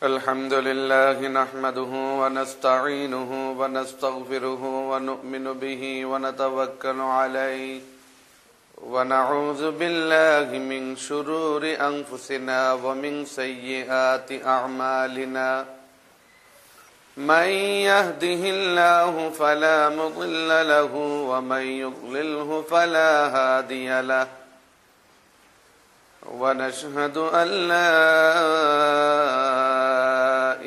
الحمد لله نحمده ونستعينه ونستغفره ونؤمن به ونتوكل عليه ونعوذ بالله من شرور أنفسنا ومن سيئات أعمالنا من يهده الله فلا مضل له ومن يضلله فلا هادي له ونشهد أن لا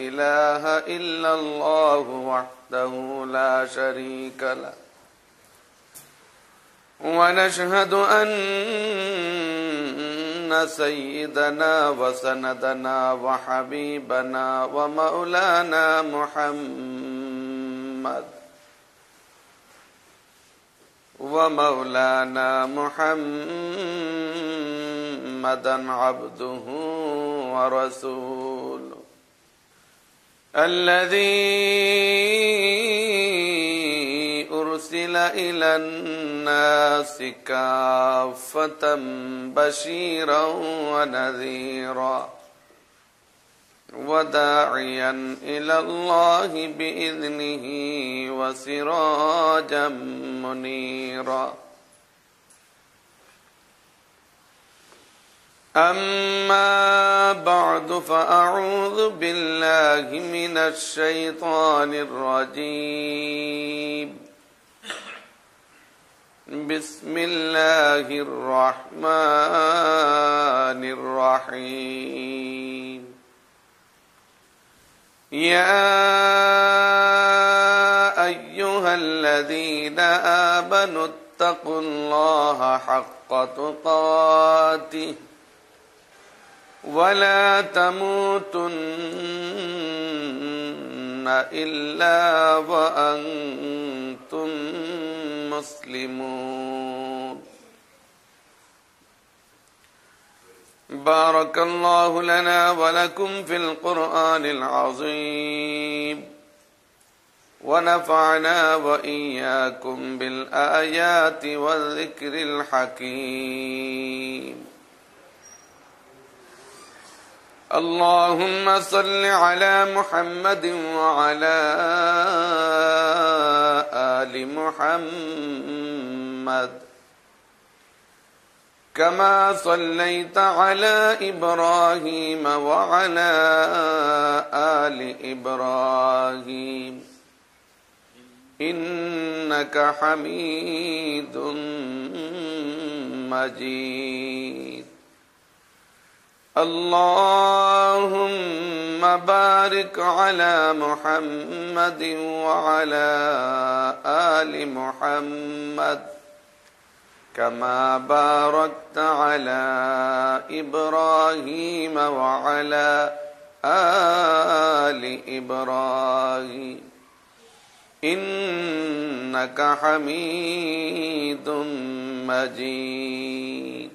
إله إلا الله وحده لا شريك له ونشهد أن سيدنا وسندنا وحبيبنا ومولانا محمدا عبده ورسوله الذي أرسل إلى الناس كافة بشيرا ونذيرا وداعيا إلى الله بإذنه وسراجا منيرا أما بعد فأعوذ بالله من الشيطان الرجيم بسم الله الرحمن الرحيم يا أيها الذين آمنوا اتقوا الله حق تقاته ولا تموتن إلا وأنتم مسلمون بارك الله لنا ولكم في القرآن العظيم ونفعنا وإياكم بالآيات والذكر الحكيم اللهم صل على محمد وعلى آل محمد كما صليت على إبراهيم وعلى آل إبراهيم إنك حميد مجيد اللهم بارك على محمد وعلى آل محمد كما باركت على إبراهيم وعلى آل إبراهيم إنك حميد مجيد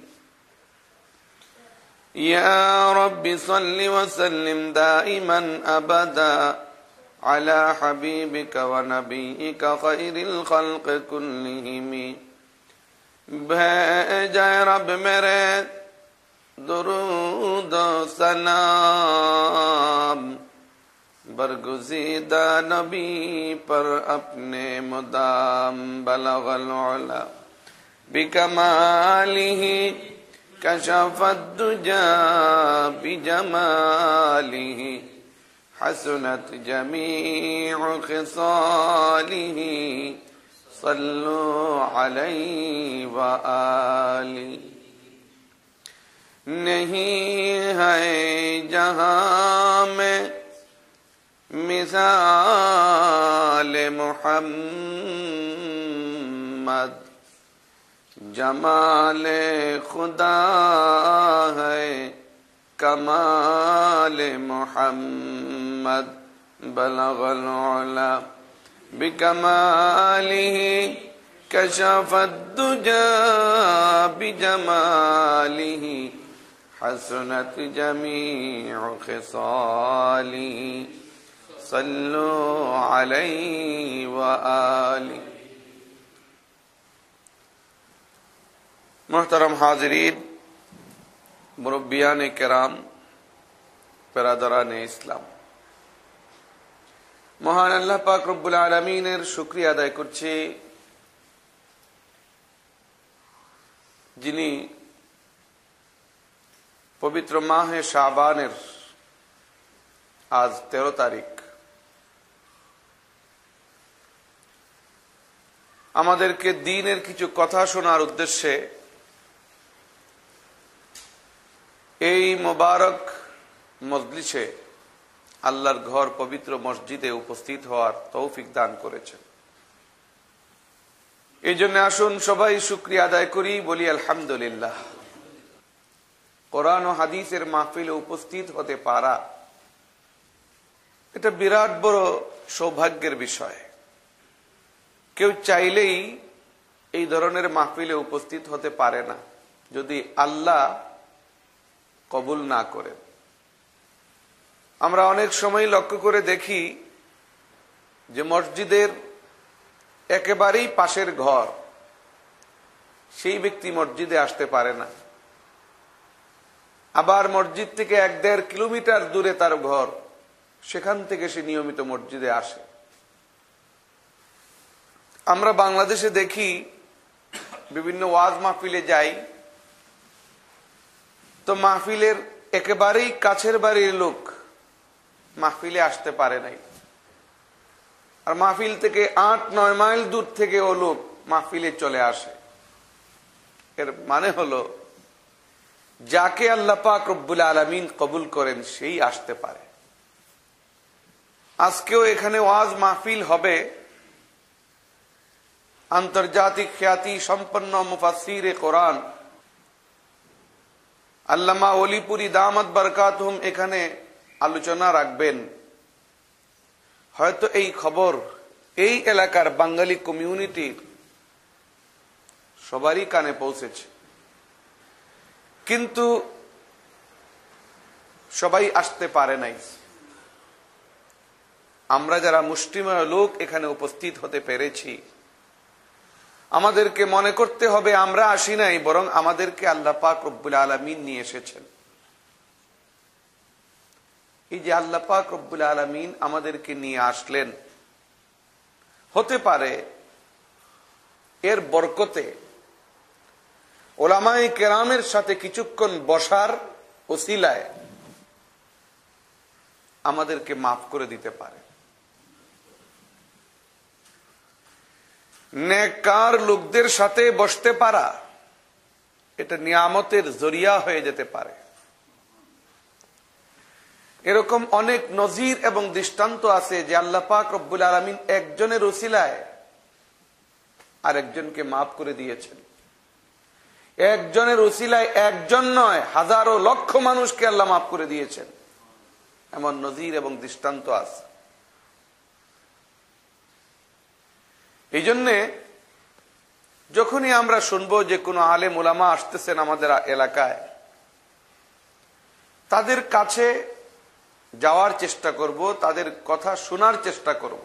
يا رب صل وسلم دائما أبدا على حبيبك ونبيك خير الخلق كلهم भेजा रब मेरे दुरूद सलाम बरगुज़ीदा नबी पर अपने मुदाम बलगल उला बिकमालिही कशफत दुजा बिजमालिही हसनत जमीउ खिसालिही सल्लु अलैहि व आलि नहीं है जहां में मिसाल मुहम्मद जमाल खुदा है कमाल मुहम्मद बलगल उला बिकमालिही कशफत दुजा बिजमालिही हसनत जमीउ खिसालिही सल्लु अलैहि व आलि। मुहतरम हाज़रीन, मुरब्बियान किराम, বেরাদরানে ইসলাম, মহান আল্লাহ পাক রব্বুল আলামিনের শুকরিয়া আদায় করছি, যিনি পবিত্র মাহে শাবানের আজ 13 তারিখ আমাদেরকে দ্বীনের কিছু কথা শোনার উদ্দেশ্যে এই মোবারক মজলিসে আল্লাহর ঘর পবিত্র মসজিদে উপস্থিত হওয়ার তৌফিক দান করেছেন। এই জন্য আসুন সবাই শুকরিয়া আদায় করি, বলি আলহামদুলিল্লাহ। কোরআন ও হাদিসের মাহফিলে উপস্থিত হতে পারা এটা বিরাট বড় সৌভাগ্যের বিষয়। কেউ চাইলেই এই ধরনের মাহফিলে উপস্থিত হতে পারে না যদি আল্লাহ কবুল না করেন। আমরা অনেক সময় লক্ষ্য করে দেখি যে মসজিদের একেবারেই পাশের ঘর, সেই ব্যক্তি মসজিদে আসতে পারে না। আবার মসজিদ থেকে 1-1.5 কিলোমিটার দূরে তার ঘর, সেখান থেকে সে নিয়মিত মসজিদে আসে। আমরা বাংলাদেশে দেখি বিভিন্ন ওয়াজ মাহফিলে যাই তো মাহফিলের একেবারেই কাছের বাড়ির লোক মাহফিলে আসতে পারে নাই, আর মাহফিল থেকে 8-9 মাইল দূর থেকে ও লোক মাহফিলে চলে আসে। এর মানে হলো যাকে আল্লাহ পাক রব্বুল আলামিন কবুল করেন সেই আসতে পারে। আজকেও এখানে ওয়াজ মাহফিল হবে আন্তর্জাতিক খ্যাতি সম্পন্ন মুফাসসির কোরআন আল্লামা ওলিপুরি দামাত বরকাতুহুম এখানে আলোচনা রাখবেন। হয়তো এই খবর এই এলাকার বাঙালি কমিউনিটির সবারই কানে পৌঁছেছে, কিন্তু সবাই আসতে পারে নাই। আমরা যারা মুষ্টিমেয় লোক এখানে উপস্থিত হতে পেরেছি, আমাদেরকে মনে করতে হবে আমরা আসি নাই, বরং আমাদেরকে আল্লাহ পাক রব্বুল আলামিন নিয়ে এসেছেন। এই যে আল্লাহ পাক রব্বুল আলামিন আমাদেরকে নিয়ে আসলেন, হতে পারে এর বরকতে উলামায়ে কেরামের সাথে কিছুক্ষণ বসার ওসিলায় আমাদেরকে মাফ করে দিতে পারে। নেককার লোকদের সাথে বসতে পারা এটা নিয়ামতের জরিয়া হয়ে যেতে পারে। এরকম অনেক নজির এবং দৃষ্টান্ত আছে যে আল্লাহ পাক রব্বুল আলামিন একজনের ওসিলায় আরেকজনকে মাফ করে দিয়েছেন। একজনের ওসিলায় একজন নয়, হাজারো লক্ষ মানুষকে আল্লাহ মাফ করে দিয়েছেন, এমন নজির এবং দৃষ্টান্ত আছে। এই জন্যে যখনই আমরা শুনবো যে কোনো আলেম ওলামা আসতেছেন আমাদের এলাকায়, তাদের কাছে যাওয়ার চেষ্টা করব, তাদের কথা শোনার চেষ্টা করব।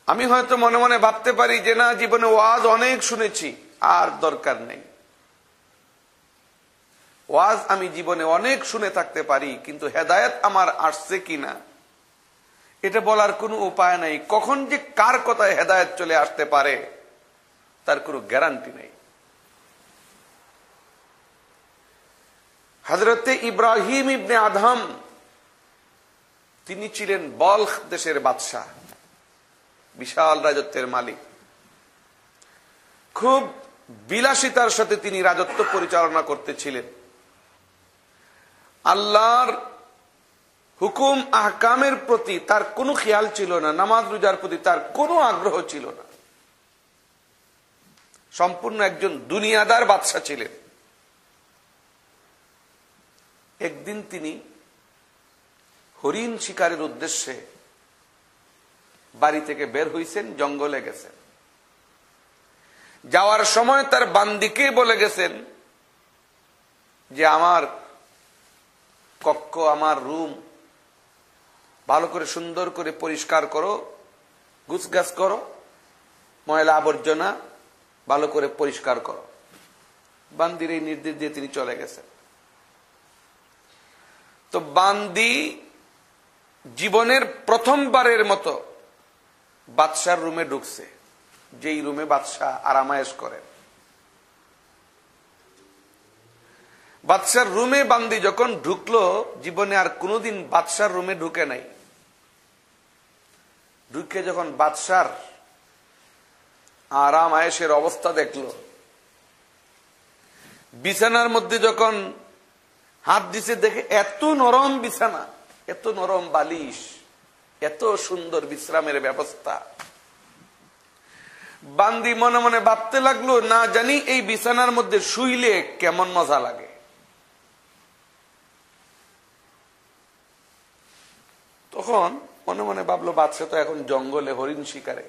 আমি হয়তো মনে মনে ভাবতে পারি যে না, জীবনে ওয়াজ অনেক শুনেছি, আর দরকার নেই। ওয়াজ আমি জীবনে অনেক শুনে থাকতে পারি, কিন্তু হেদায়েত আমার আসছে কিনা এটা বলার কোনো উপায় নাই। কখন যে কার কথায় হেদায়েত চলে আসতে পারে তার কোনো গ্যারান্টি নেই। হযরতে ইব্রাহিম ইবনে আদহাম তিনি ছিলেন বলখ দেশের বাদশাহ, বিশাল রাজত্বের মালিক। খুব বিলাসিতার সাথে তিনি রাজত্ব পরিচালনা করতেছিলেন। আল্লাহর হুকুম আহকামের প্রতি তার কোনো খেয়াল ছিল না, নামাজ রোজার প্রতি তার কোনো আগ্রহ ছিল না। সম্পূর্ণ একজন দুনিয়াদার বাদশা ছিলেন। একদিন তিনি হরিণ শিকারের উদ্দেশ্যে বাড়ি থেকে বের হইছেন, জঙ্গলে গেছেন। যাওয়ার সময় তার বান্দিকে বলে গেছেন যে আমার কক্ষ, আমার রুম ভালো করে সুন্দর করে পরিষ্কার করো, গুছগাছ করো, ময়লা আবর্জনা ভালো করে পরিষ্কার করো। বান্দির এই নির্দেশ দিয়ে তিনি চলে গেছেন। তো বান্দি জীবনের প্রথমবারের মতো বাদশার রুমে ঢুকছে, যেই রুমে বাদশাহ আরামায়েশ করেন। বাদশার রুমে বান্দি যখন ঢুকলো, জীবনে আর কোনোদিন বাদশার রুমে ঢুকে নাই। ঢুকে যখন বাদশার আরামায়েশের অবস্থা দেখলো, বিছানার মধ্যে যখন হাত দিছে, দেখে এত নরম বিছানা, এত নরম বালিশ, এত সুন্দর বিশ্রামের ব্যবস্থা। বান্দি মনে মনে ভাবতে লাগলো, না জানি এই বিছানার মধ্যে শুইলে কেমন মজা লাগে। তখন মনে মনে ভাবলো, বাদশা তো এখন জঙ্গলে হরিণ শিকারে,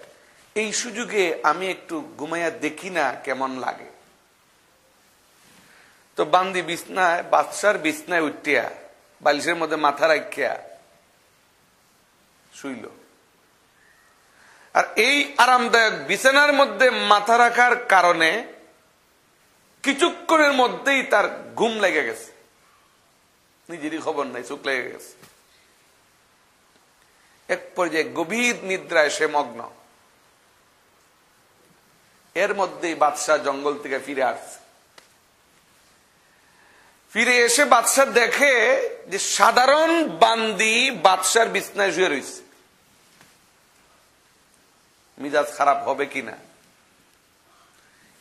এই সুযোগে আমি একটু ঘুমাইয়া দেখি না কেমন লাগে। তো বান্দি বিছনায়, বাদশার বিছনায় উঠিয়া বালিশের মধ্যে মাথা রাখিয়া শুইল। আর এই আরামদায়ক বিছানার মধ্যে মাথা রাখার কারণে কিছুক্ষণের মধ্যেই তার ঘুম লেগে গেছে, নিজেরই খবর নাই, চোখ লেগে গেছে। এক পর্যায়ে গভীর নিদ্রায় সে মগ্ন। এর মধ্যেই বাদশাহ জঙ্গল থেকে ফিরে আসছে। ফিরে এসে বাদশাহ দেখে যে সাধারণ বান্দি বাদশার বিছনায় শুয়ে রয়েছে। মিজাজ খারাপ হবে কিনা।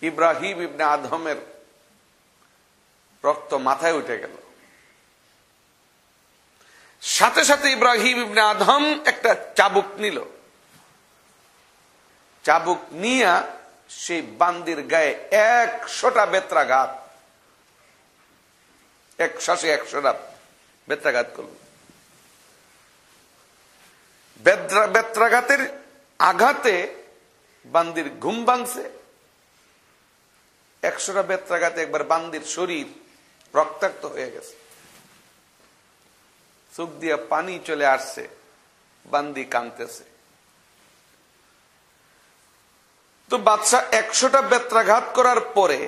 ইব্রাহিম ইবনে আদমের রক্ত মাথায় উঠে গেল। সাথে সাথে ইব্রাহিম ইবনে আদম একটা চাবুক নিল। চাবুক নিয়া সেই বান্দির গায়ে 100টা বেত্রাঘাত, এক শ্বাসে 100টা বেত্রাঘাত করল। বেত্রাঘাতের আঘাতে বান্দির ঘুম ভাঙছে। 100টা বেত্রাঘাতে একবার বান্দির শরীর রক্তাক্ত হয়ে গেছে, চোখ দিয়ে পানি চলে আসছে, বান্দি কাঁদতেছে। তো বাদশা 100টা বেত্রাঘাত করার পরে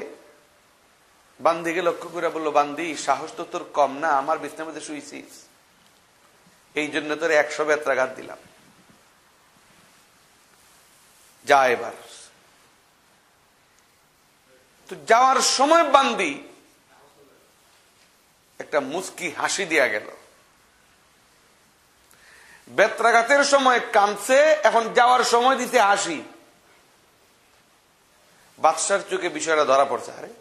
বান্দিকে লক্ষ্য করে বলল, বান্দি, সাহস তো তোর কম না, আমার বিছনার মধ্যে শুয়েছিস, এই জন্য তোর 100 বেত্রাঘাত দিলাম, যা এবার। তো যাওয়ার সময় বান্দি একটা মুস্কি হাসি দিয়া গেল। বেত্রাঘাতের সময় কাঁদছে, এখন যাওয়ার সময় দিতে হাসি। বাদশার চোখে বিষয়টা ধরা পড়ছে, আরে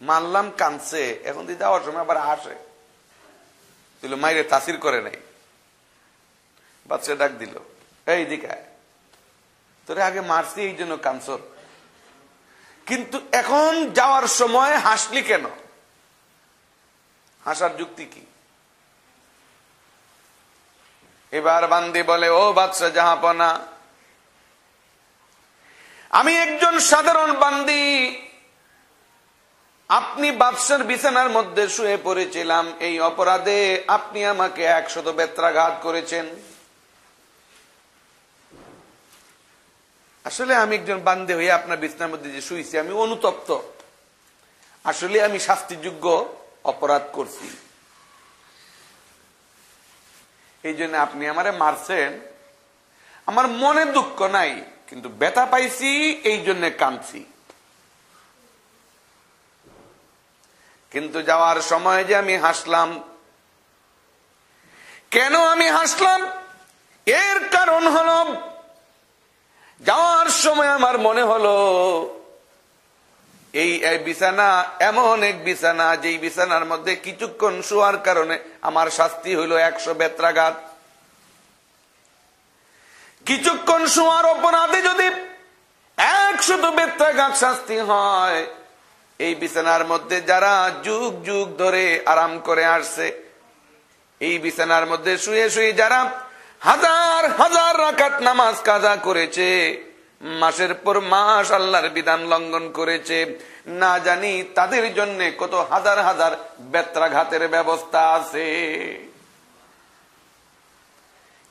মানলাম কাঁদছে, এখন দিয়ে যাওয়ার সময় আবার হাসে, দিল মাইরে তাসির করে নাই। বাদশা ডাক দিল, এই দিকে তোরে আগে মারছি এই জন্য কাঁদছ, কিন্তু এখন যাওয়ার সময় হাসলি কেন? হাসার যুক্তি কি? এবার বান্দি বলে, ও বাদশা জাহাপনা, আমি একজন সাধারণ বান্দি, আপনি বাদশার বিছানার মধ্যে শুয়ে পড়েছিলাম, এই অপরাধে আপনি আমাকে 100 বেত্রাঘাত করেছেন। আসলে আমি একজন বান্দে হয়ে আপনার বিছানার মধ্যে যে শুয়েছি, আমি অনুতপ্ত, আসলে আমি শাস্তিযোগ্য অপরাধ করছি, এই জন্য আপনি আমারে মারছেন। আমার মনে দুঃখ নাই, কিন্তু ব্যথা পাইছি, এই জন্য কাঁদছি। কিন্তু যাওয়ার সময় যে আমি হাসলাম, কেন আমি হাসলাম? এর কারণ হলো, যাওয়ার সময় আমার মনে হলো এই বিছানা এমন এক বিছানা, যেই বিছানার মধ্যে কিছুক্ষণ শোয়ার কারণে আমার শাস্তি হইল 100 বেত্রাঘাত। কিছুক্ষণ শোয়ার অপরাধে যদি 100 বেত্রাঘাত শাস্তি হয়, এই বিছানার মধ্যে যারা যুগ যুগ ধরে আরাম করে আসছে, এই বিছানার মধ্যে শুয়ে শুয়ে যারা হাজার হাজার রাকাত নামাজ কাজা করেছে, মাসের পর মাস আল্লাহর বিধান লঙ্ঘন করেছে, না জানি তাদের জন্য কত হাজার হাজার বেত্রাঘাতের ব্যবস্থা আছে।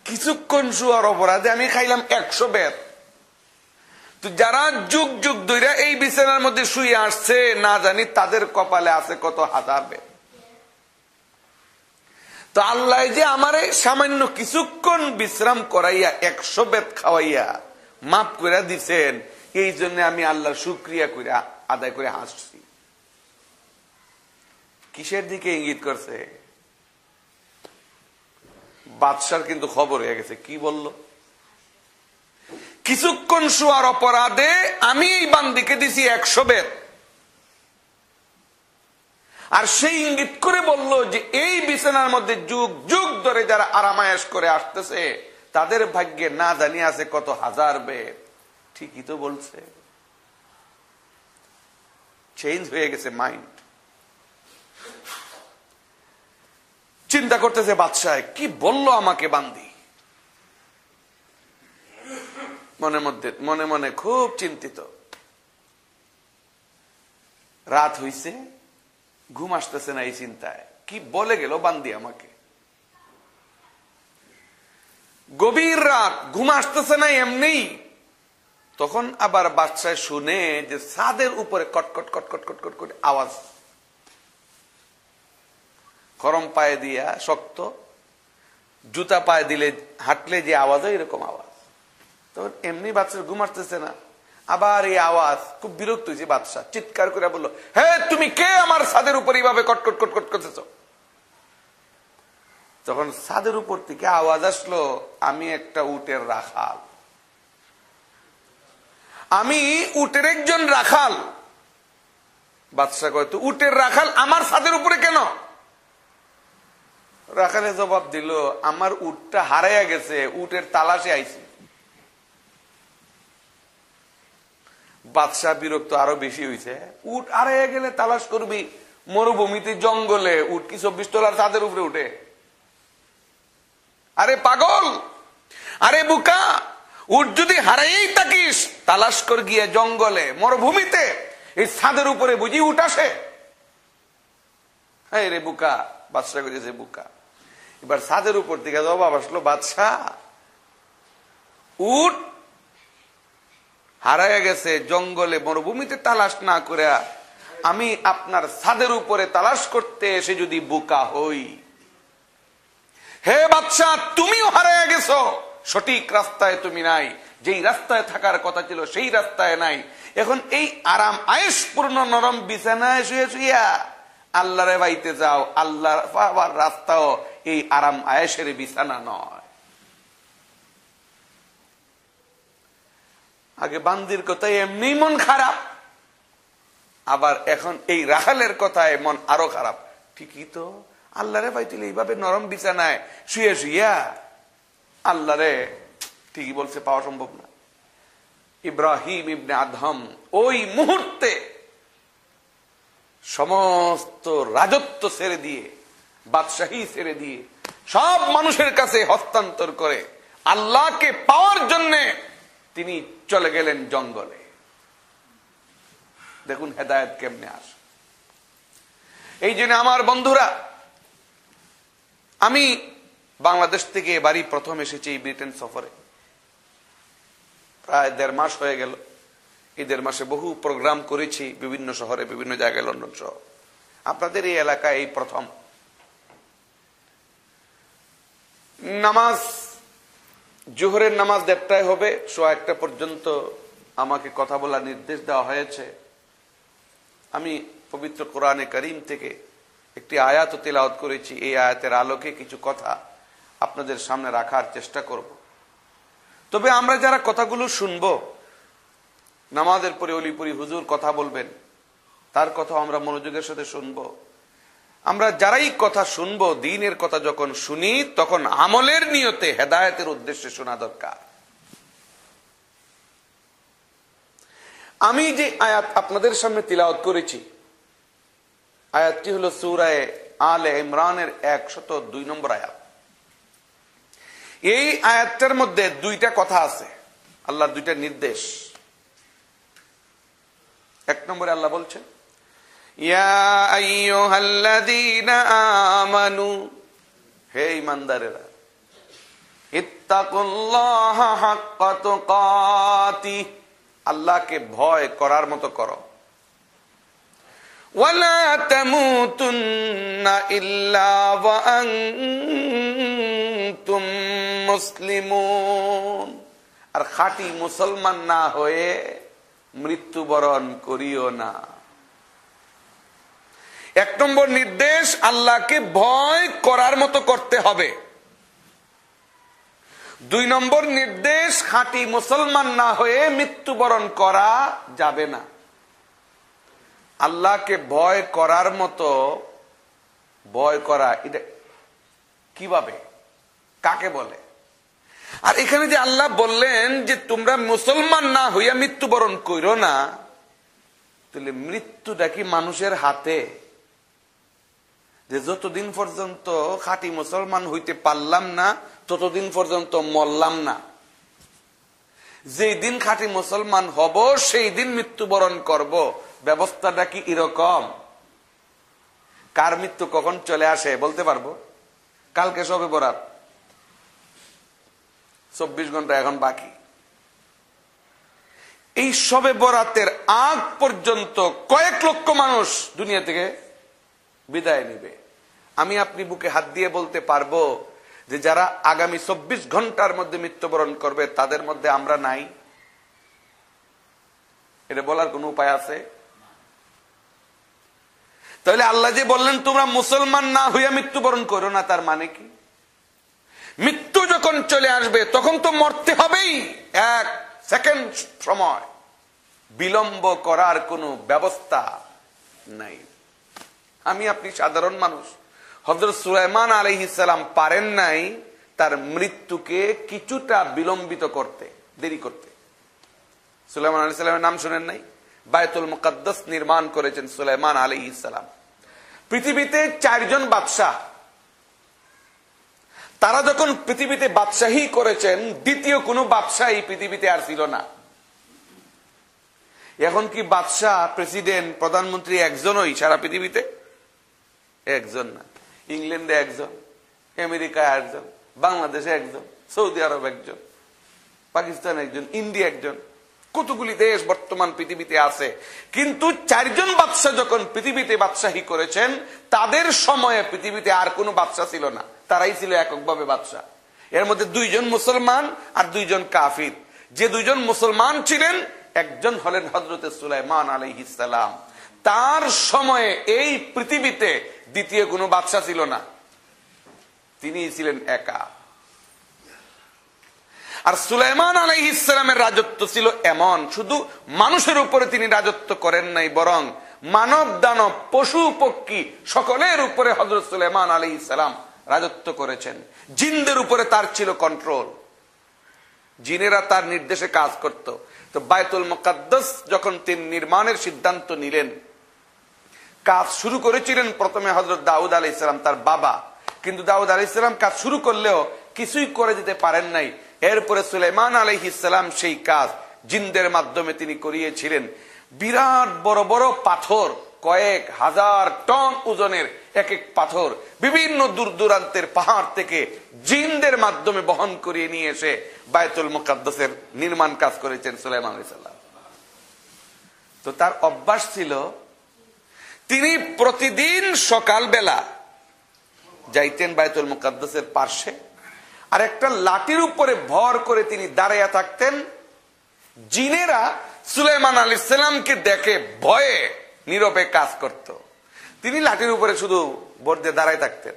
কিছুক্ষণ শোয়ার অপরাধে আমি খাইলাম 100 বেত। তো যারা যুগ যুগ ধরে এই বিছানার মধ্যে শুয়ে আসছে, না জানি তাদের কপালে আছে কত হাজার বেত। তো আল্লাহ যে আমারে সামান্য কিছুক্ষণ বিশ্রাম করাইয়া 100 বেত খাওয়াইয়া মাফ করে দিছেন, এই জন্য আমি আল্লাহর শুকরিয়া করে আদায় করে হাসছি। কিসের দিকে ইঙ্গিত করছে? বাদশার কিন্তু খবর হয়ে গেছে। কি বলল? কিছুক্ষণ শোয়ার অপরাধে আমি এই বান্দিকে দিছি 100 বেত। আর সেই ইঙ্গিত করে বলল যে এই বিছানার মধ্যে যুগ যুগ ধরে যারা আরামায়েশ করে আসতেছে তাদের ভাগ্যে না জানি আছে কত হাজার বেত। ঠিকই তো বলছে। চেঞ্জ হয়ে গেছে মাইন্ড। চিন্তা করতেছে বাদশাহ, কি বলল আমাকে বান্দি। মনে মনে খুব চিন্তিত। রাত হইছে, ঘুম আসতেছে না এই চিন্তায়, কি বলে গেল বান্দি আমাকে। গভীর রাত, ঘুম আসতেছে না এমনি। তখন আবার বাদশাহ শুনে যে ছাদের উপরে কটকট কটকট কটকট করে আওয়াজ। গরম পায়ে দিয়া শক্ত, জুতা পায়ে দিলে হাঁটলে যে আওয়াজ হয় এরকম আওয়াজ। তখন এমনি বাদশাহ ঘুম আসতেছে না, আবার এই আওয়াজ। খুব বিরক্ত হয়েছে বাদশাহ, চিৎকার করে বললো, হে তুমি কে আমার ছাদের উপর এইভাবে কটকট কটকট করতেছ? তখন ছাদের উপর থেকে আওয়াজ আসলো, আমি একটা উটের রাখাল, আমি উটের একজন রাখাল। বাদশাহ কয়, তো উটের রাখাল আমার ছাদের উপরে কেন? রাখালে জবাব দিল, আমার উটটা হারাইয়া গেছে, উটের তালাশে আইছি। বাদশাহ বিরক্ত আরো বেশি হয়েছে। উট হারাইয়া গেলে তালাশ করবি মরুভূমিতে, জঙ্গলে? উট কি 24 তলার ছাদের উপরে উঠে? আরে পাগল, আরে বুকা, উট যদি হারাইয়াই থাকিস তালাশ কর গিয়ে জঙ্গলে, মরুভূমিতে, এই ছাদের উপরে বুঝি উট আসে? হ্যাঁ রে বুকা, বাদশাহ করেছে বুকা। এবার ছাদের উপর থেকে জবাব আসলো, বাদশাহ উট হারাইয়া গেছে জঙ্গলে, মরুভূমিতে তালাশ না করে আমি আপনার ছাদের উপরে তালাশ করতে এসে যদি বোকা হই? হে বাদশাহ, তুমিও হারাইয়া গেছো, সঠিক রাস্তায় তুমি নাই, যেই রাস্তায় থাকার কথা ছিল সেই রাস্তায় নাই। এখন এই আরাম আয়েশ পূর্ণ নরম বিছানায় শুয়ে শুইয়া আল্লাহরে বাইতে যাও। আল্লাহর পাওয়ার রাস্তাও এই আরাম আয়েশের বিছানা নয়। আগে বান্দির কথায় এমনি মন খারাপ, আবার এখন এই রাখালের কথায় মন আরো খারাপ। ঠিকই তো, আল্লাহরে পাইতিল এইভাবে নরম বিছানায় শুয়ে শুইয়া আল্লাহরে, ঠিকই বলছে, পাওয়া সম্ভব না। ইব্রাহিম ইবনে আদহাম ওই মুহূর্তে সমস্ত রাজত্ব ছেড়ে দিয়ে, বাদশাহী ছেড়ে দিয়ে, সব মানুষের কাছে হস্তান্তর করে আল্লাহকে পাওয়ার জন্য তিনি চলে গেলেন জঙ্গলে। দেখুন হেদায়েত কেমনে আসে। এই জন্য আমার বন্ধুরা, আমি বাংলাদেশ থেকে এবারই প্রথম এসেছি ব্রিটেন সফরে। প্রায় 1.5 মাস হয়ে গেল। এই 1.5 মাসে বহু প্রোগ্রাম করেছি বিভিন্ন শহরে, বিভিন্ন জায়গায়, লন্ডন সহ। আপনাদের এই এলাকায় এই প্রথম। নামাজ, জোহরের নামাজ 1:30টায় হবে, 1:15 পর্যন্ত আমাকে কথা বলার নির্দেশ দেওয়া হয়েছে। আমি পবিত্র কোরআনে কারীম থেকে একটি আয়াত তিলাওয়াত করেছি। এই আয়াতের আলোকে কিছু কথা আপনাদের সামনে রাখার চেষ্টা করব। তবে আমরা যারা কথাগুলো শুনবো, নামাজের পরে অলিপুরি হুজুর কথা বলবেন, তার কথা আমরা মনোযোগের সাথে শুনবো। আমরা যারাই কথা শুনবো, দ্বীনের কথা যখন শুনি তখন আমলের নিয়তে, হেদায়েতের উদ্দেশ্যে শোনা দরকার। আমি যে আয়াত আপনাদের সামনে তিলাওয়াত করেছি, আয়াতটি হলো সূরা আলে ইমরানের 102 নম্বর আয়াত। এই আয়াতটার মধ্যে 2টা কথা আছে, আল্লাহর 2টা নির্দেশ। 1 নম্বরে আল্লাহ বলছেন, ইয়া আইয়ুহাল্লাযীনা আমানু, হে ঈমানদারেরা, ইত্তাকুল্লাহা হাক্কা তুকাতিহ, আল্লাহকে ভয় করার মতো করো। ওয়ালা তামুতুন্না ইল্লা ওয়া আনতুম মুসলিমুন, আর খাঁটি মুসলমান না হয়ে মৃত্যুবরণ করিও না। এক নম্বর নির্দেশ, আল্লাহকে ভয় করার মতো করতে হবে। দুই নম্বর নির্দেশ, খাঁটি মুসলমান না হয়ে মৃত্যুবরণ করা যাবে না। আল্লাহকে ভয় করার মতো ভয় করা, এটা কিভাবে, কাকে বলে? আর এখানে যে আল্লাহ বললেন যে তোমরা মুসলমান না হইয়া মৃত্যুবরণ করো না, তাহলে মৃত্যুটা কি মানুষের হাতে? যে যতদিন পর্যন্ত খাঁটি মুসলমান হইতে পারলাম না ততদিন পর্যন্ত মরলাম না, যেই দিন খাঁটি মুসলমান হব সেই দিন মৃত্যুবরণ করব, ব্যবস্থাটা কি এরকম? কার মৃত্যু কখন চলে আসে বলতে পারবো? কালকে শবে বরাত, 24 ঘন্টা এখন বাকি। এই শবে বরাতের আগ পর্যন্ত কয়েক লক্ষ মানুষ দুনিয়া থেকে বিদায় নিবে। আমি আপনি বুকে হাত দিয়ে বলতে পারবো যে যারা আগামী 24 ঘন্টার মধ্যে মৃত্যুবরণ করবে তাদের মধ্যে আমরা নাই? এটা বলার কোন উপায় আছে? তাহলে আল্লাহ যে বললেন তোমরা মুসলমান না হইয়া মৃত্যুবরণ করো না, তার মানে কি? মৃত্যু যখন চলে আসবে তখন তো মরতে হবেই, এক সেকেন্ড সময় বিলম্ব করার কোনো ব্যবস্থা নাই। আমি আপনি সাধারণ মানুষ, হযরত সুলাইমান আলাইহিস সালাম পারেন নাই তার মৃত্যুকে কিছুটা বিলম্বিত করতে, দেরি করতে। সুলাইমান আলাইহিস সালামের নাম শুনেন নাই? বায়তুল মুকাদ্দাস নির্মাণ করেছেন সুলাইমান আলাইহিস সালাম। পৃথিবীতে 4 জন বাদশাহ, তারা যখন পৃথিবীতে বাদশাহী করেছেন, দ্বিতীয় কোনো বাদশাহ এই পৃথিবীতে আর ছিল না। এখন কি বাদশাহ, প্রেসিডেন্ট, প্রধানমন্ত্রী একজনই সারা পৃথিবীতে? একজন না। ইংল্যান্ডে একজন, আমেরিকায় একজন, বাংলাদেশে একজন, সৌদি আরব একজন, পাকিস্তান একজন, ইন্ডিয়া একজন, কতগুলি দেশ বর্তমান পৃথিবীতে আছে। কিন্তু 4 জন বাদশাহ যখন পৃথিবীতে বাদশাহী করেছেন, তাদের সময়ে পৃথিবীতে আর কোনো বাদশাহ ছিল না, তারাই ছিল এককভাবে বাদশাহ। এর মধ্যে 2 জন মুসলমান আর 2 জন কাফির। যে 2 জন মুসলমান ছিলেন, একজন হলেন হযরত সুলাইমান আলাইহিস সালাম। তার সময়ে এই পৃথিবীতে দ্বিতীয় কোনো বাদশাহ ছিল না, তিনি ছিলেন একা। আর সুলাইমান আলাইহিস সালামের রাজত্ব ছিল এমন, শুধু মানুষের উপরে তিনি রাজত্ব করেন নাই, বরং মানব দানব পশু পক্ষী সকলের উপরে হযরত সুলাইমান আলাইহিস সালাম রাজত্ব করেছেন। জিনদের উপরে তার ছিল কন্ট্রোল, জিনেরা তার নির্দেশে কাজ করত। তো বায়তুল মুকাদ্দাস যখন তিনি নির্মাণের সিদ্ধান্ত নিলেন, কাজ শুরু করেছিলেন প্রথমে হযরত দাউদ আলাইহিস সালাম, তার বাবা। কিন্তু দাউদ আলাইহিস সালাম কাজ শুরু করলেও কিছুই করে যেতে পারেন নাই। এরপরে সুলাইমান আলাইহিস সালাম সেই কাজ জিনদের মাধ্যমে তিনি করিয়েছিলেন। বিরাট বড় বড় পাথর, কয়েক হাজার টন ওজনের এক এক পাথর বিভিন্ন দূর দূরান্তের পাহাড় থেকে জিনদের মাধ্যমে বহন করিয়ে নিয়ে এসে বায়তুল মুকাদ্দাসের নির্মাণ কাজ করেছেন সুলাইমান আলাইহিস সালাম। তো তার অভ্যাস ছিল, তিনি প্রতিদিন সকালবেলা যাইতেন বায়তুল মুকাদ্দাসের পাশে, আর একটা লাঠির উপরে ভর করে তিনি দাঁড়াইয়া থাকতেন। জিনেরা সুলাইমান আলাইহিস সালামকে দেখে ভয়ে নীরবে কাজ করত, তিনি লাঠির উপরে শুধু ভর দিয়ে দাঁড়ায় থাকতেন।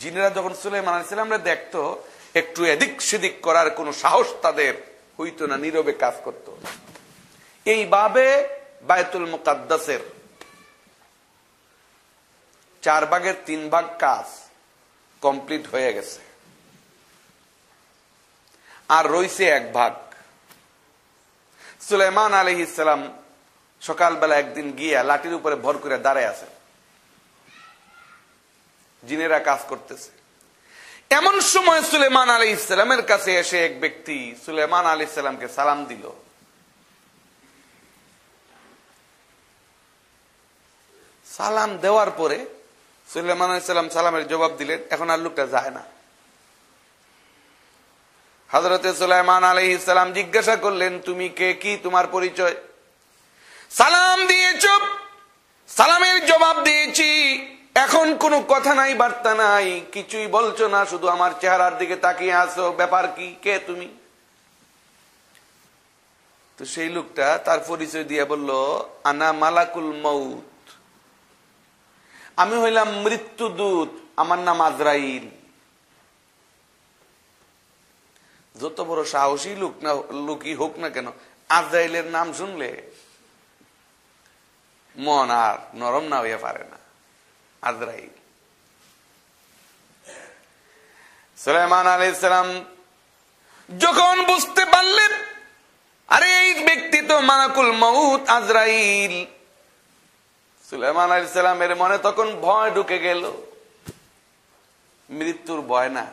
জিনেরা যখন সুলাইমান আলাইহিস সালামকে দেখতো, একটু এদিক সেদিক করার কোনো সাহস তাদের হইতো না, নীরবে কাজ করত। এইভাবে বায়তুল মুকাদ্দাসের 4 ভাগের 3 ভাগ কাজ কমপ্লিট হয়ে গেছে, আর রইছে 1 ভাগ। সুলাইমান আলাইহিস সালাম সকালবেলা একদিন গিয়া লাঠির উপরে ভর করে দাঁড়ায় আছে, জিনেরা কাজ করতেছে। এমন সময় সুলাইমান আলাইহিস সালামের কাছে এসে এক ব্যক্তি সুলাইমান আলাইহিস সালামকে সালাম দিল। সালাম দেওয়ার পরে সুলাইমান আলাইহিস সালাম সালামের জবাব দিলেন, এখন আর লোকটা যায় না। হযরত সুলাইমান আলাইহিস সালাম জিজ্ঞাসা করলেন, তুমি কে, কি তোমার পরিচয়? সালাম দিয়েছ, সালামের জবাব দিয়েছি, এখন কোনো কথা নাই, বার্তা নাই, কিছুই বলছো না, শুধু আমার চেহারার দিকে তাকিয়ে আছো, ব্যাপার কি, কে তুমি? তো সেই লোকটা তার পরিচয় দিয়ে বলল, আনা মালাকুল মউত, আমি হইলাম মৃত্যুদূত, আমার নাম আজরাইল। যত বড় সাহসী লোকই হোক না কেন, আজরাইলের নাম শুনলে মন আর নরম না হইয়া পারে না। আজরাইল। সুলাইমান আলাইহিস সালাম যখন বুঝতে পারলেন আরে এই ব্যক্তি তো মালাকুল মউত আজরাইল, সুলাইমান আলাইহিস সালামের মনে তখন ভয় ঢুকে গেল। মৃত্যুর ভয় না,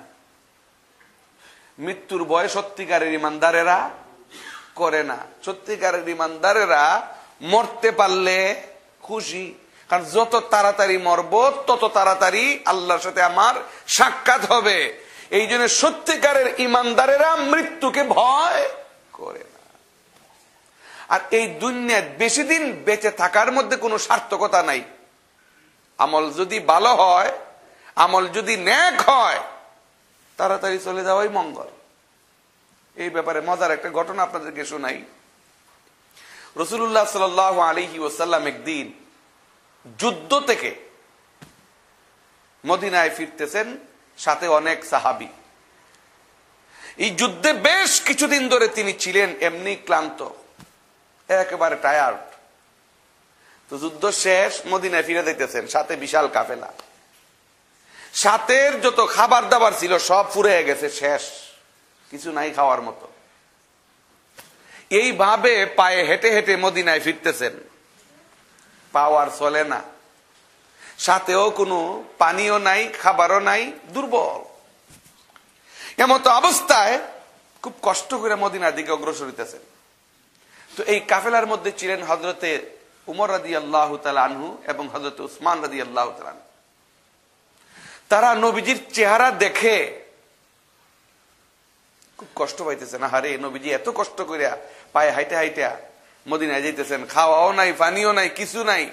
মৃত্যুর ভয় সত্যিকারের ইমানদারেরা করে না। সত্যিকারের ইমানদারেরা মরতে পারলে খুশি, কারণ যত তাড়াতাড়ি মরব তত তাড়াতাড়ি আল্লাহর সাথে আমার সাক্ষাৎ হবে। এই জন্য সত্যিকারের ইমানদারেরা মৃত্যুকে ভয় করে না। আর এই দুনিয়ায় বেশি দিন বেঁচে থাকার মধ্যে কোনো সার্থকতা নাই। আমল যদি ভালো হয়, আমল যদি নেক হয়, তাড়াতাড়ি চলে যাওয়াই মঙ্গল। এই ব্যাপারে মজার একটা ঘটনা আপনাদেরকে শোনাই। রাসূলুল্লাহ সাল্লাল্লাহু আলাইহি ওয়াসাল্লাম একদিন যুদ্ধ থেকে মদিনায় ফিরতেছেন, সাথে অনেক সাহাবী। এই যুদ্ধে বেশ কিছুদিন ধরে তিনি ছিলেন এমনি ক্লান্ত, একেবারে টায়ার্ড। তো যুদ্ধ শেষ, মদিনায় ফিরে যাইতেছেন, সাথে বিশাল কাফেলা। সাথের যত খাবার দাবার ছিল সব ফুরিয়ে গেছে, শেষ, কিছু নাই খাওয়ার মতো। এইভাবে পায়ে হেঁটে হেঁটে মদিনায় ফিরতেছেন, পাওয়ার চলে না, সাথেও কোনো পানিও নাই, খাবারও নাই, দুর্বল। এমতো অবস্থায় খুব কষ্ট করে মদিনার দিকে অগ্রসর হইতেছেন। তো এই কাফেলার মধ্যে ছিলেন হযরতে উমর রাদিয়াল্লাহু তাআলা আনহু এবং হযরতে উসমান রাদিয়াল্লাহু তাআলা আনহু। তারা নবীজির চেহারা দেখে খুব কষ্ট পাইতেছেন। আরে নবীজি এত কষ্ট করিয়া পায়ে হাইটে হাইটে মদিনায় যাইতেছেন, খাওয়াও নাই, পানিও নাই, কিছু নাই,